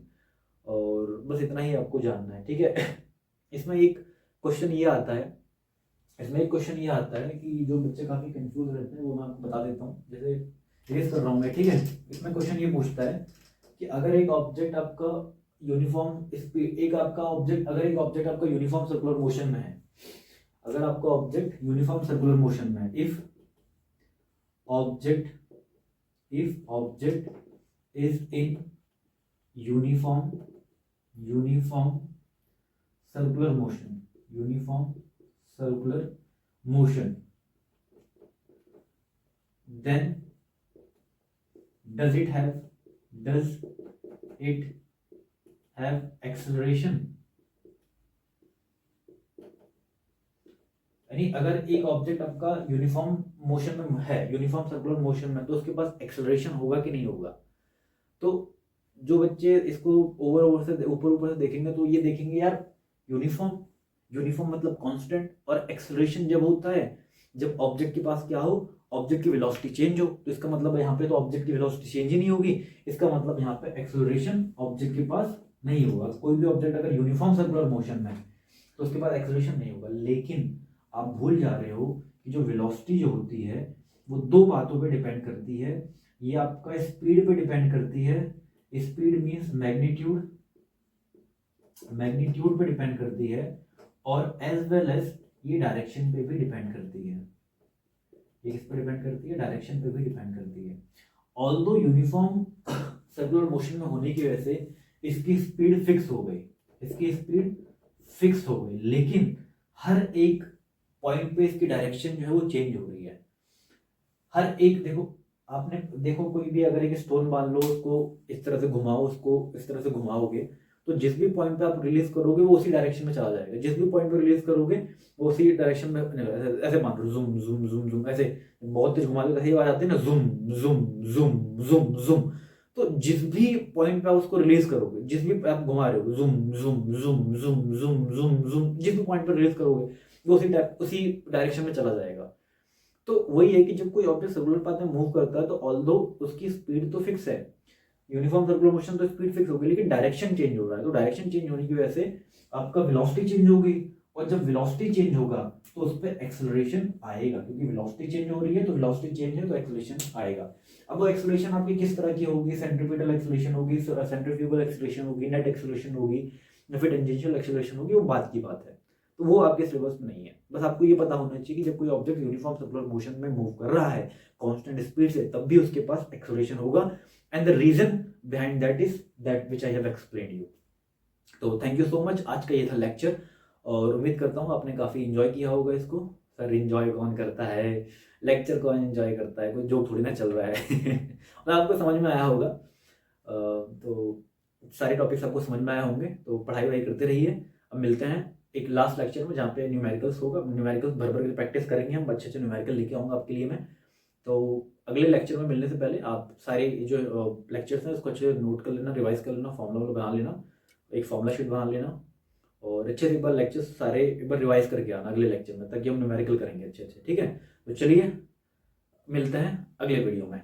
और बस इतना ही आपको जानना है, ठीक है। इसमें एक क्वेश्चन ये आता है कि जो बच्चे काफ़ी कंफ्यूज रहते हैं वो मैं आपको बता देता हूँ। जैसे रेस कर रहा हूँ मैं, ठीक है। इसमें क्वेश्चन ये पूछता है कि अगर एक ऑब्जेक्ट आपका यूनिफॉर्म स्पीड, अगर एक ऑब्जेक्ट आपका यूनिफॉर्म सर्कुलर मोशन में है, अगर आपका ऑब्जेक्ट यूनिफॉर्म सर्कुलर मोशन में है, if object is in uniform circular motion, then does it have acceleration? यानी अगर एक ऑब्जेक्ट आपका यूनिफॉर्म मोशन में है, यूनिफॉर्म सर्कुलर मोशन में, तो उसके पास एक्सेलरेशन होगा कि नहीं होगा। तो जो बच्चे इसको ऊपर ऊपर से देखेंगे तो ये देखेंगे यार यूनिफॉर्म, यूनिफॉर्म मतलब कांस्टेंट, और एक्सेलरेशन जब होता है जब ऑब्जेक्ट के पास क्या हो, ऑब्जेक्ट की वेलोसिटी चेंज हो, तो इसका मतलब यहाँ पे तो ऑब्जेक्ट की वेलोसिटी चेंज ही नहीं होगी, इसका मतलब यहाँ पे एक्सेलरेशन ऑब्जेक्ट के पास नहीं होगा। कोई भी ऑब्जेक्ट अगर यूनिफॉर्म सर्कुलर मोशन में है तो उसके पास एक्सेलरेशन नहीं होगा। लेकिन आप भूल जा रहे हो कि जो वेलोसिटी जो होती है वो दो बातों पे डिपेंड करती है। ये आपका स्पीड पे डिपेंड करती है, स्पीड मींस मैग्नीट्यूड, मैग्नीट्यूड पे डिपेंड करती है, और एज वेल एज ये डायरेक्शन पे भी डिपेंड करती है। ये किस पे डिपेंड करती है, डायरेक्शन पे भी डिपेंड करती है। ऑल्दो यूनिफॉर्म सर्कुलर मोशन में होने की वजह से इसकी स्पीड फिक्स हो गई, इसकी स्पीड फिक्स हो गई, लेकिन हर एक पॉइंट पे इसकी डायरेक्शन जो है वो चेंज हो रही है। हर एक देखो, आपने देखो कोई भी अगर एक स्टोन मान लो, उसको इस तरह से घुमाओ, उसको इस तरह से घुमाओगे, तो जिस भी पॉइंट पे आप रिलीज करोगे वो उसी डायरेक्शन में चला जाएगा। जिस भी पॉइंट पे रिलीज करोगे वो उसी डायरेक्शन में, ऐसे मान लो जूम जूम जूम जूम, ऐसे बहुत तेज घुमा दो तो आवाज आती है ना, zoom zoom zoom zoom zoom. तो जिस भी पॉइंट पे आप उसको रिलीज करोगे, जिस भी आप घुमा रहे हो, zoom zoom zoom zoom zoom zoom zoom, जिस भी पॉइंट पे रिलीज करोगे वो उसी डायरेक्शन में चला जाएगा। तो वही है कि जब कोई ऑब्जेक्ट सर्कुलर पाथ में मूव करता है तो ऑल्दो उसकी स्पीड तो फिक्स है, यूनिफॉर्म सर्कुलर मोशन तो स्पीड फिक्स होगी, लेकिन डायरेक्शन चेंज हो रहा है। तो डायरेक्शन चेंज होने की वजह से आपका वेलोसिटी चेंज होगी, और जब वेलोसिटी चेंज होगा तो उस पर एक्सेलरेशन आएगा, क्योंकि वेलोसिटी चेंज हो रही है तो वेलोसिटी चेंज है तो एक्सेलरेशन आएगा। अब वो एक्सेलरेशन आपकी किस तरह की होगी, सेंट्रीपिटल एक्सेलरेशन होगी, सेंट्रीफ्यूगल एक्सेलरेशन होगी, नेट एक्सेलरेशन होगी, या फिर टेंजेंशियल एक्सेलरेशन होगी, वो बात की बात है। तो वो आपके सिलेबस में नहीं है। बस आपको ये पता होना चाहिए कि जब कोई ऑब्जेक्ट यूनिफॉर्म सर्कुलर मोशन में मूव कर रहा है कांस्टेंट स्पीड से, तब भी उसके पास एक्सेलरेशन होगा, and the reason behind that is that which I have explained you. तो थैंक यू सो मच, आज का ये था लेक्चर, और उम्मीद करता हूँ आपने काफ़ी इन्जॉय किया होगा इसको। सर इन्जॉय कौन करता है, लेक्चर कौन इन्जॉय करता है, कोई जोक थोड़ी ना चल रहा है और आपको समझ में आया होगा। तो सारे टॉपिक्स आपको समझ में आए होंगे, तो पढ़ाई वढ़ाई करते रहिए। अब मिलते हैं एक लास्ट लेक्चर में जहाँ पे न्यूमेरिकल्स होगा, न्यूमेरिकल्स भर भर के प्रैक्टिस करेंगे हम, अच्छे अच्छे न्यूमेरिकल लेके आऊँगा आपके लिए मैं। तो अगले लेक्चर में मिलने से पहले आप सारे जो लेक्चर्स हैं उसको अच्छे से नोट कर लेना, रिवाइज कर लेना, फॉर्मूला बना लेना, एक फॉर्मूला शीट बना लेना, और अच्छे से एक बार लेक्चर्स सारे एक बार रिवाइज करके आना अगले लेक्चर में, ताकि हम न्यूमेरिकल करेंगे अच्छे अच्छे। ठीक है, तो चलिए मिलते हैं अगले वीडियो में।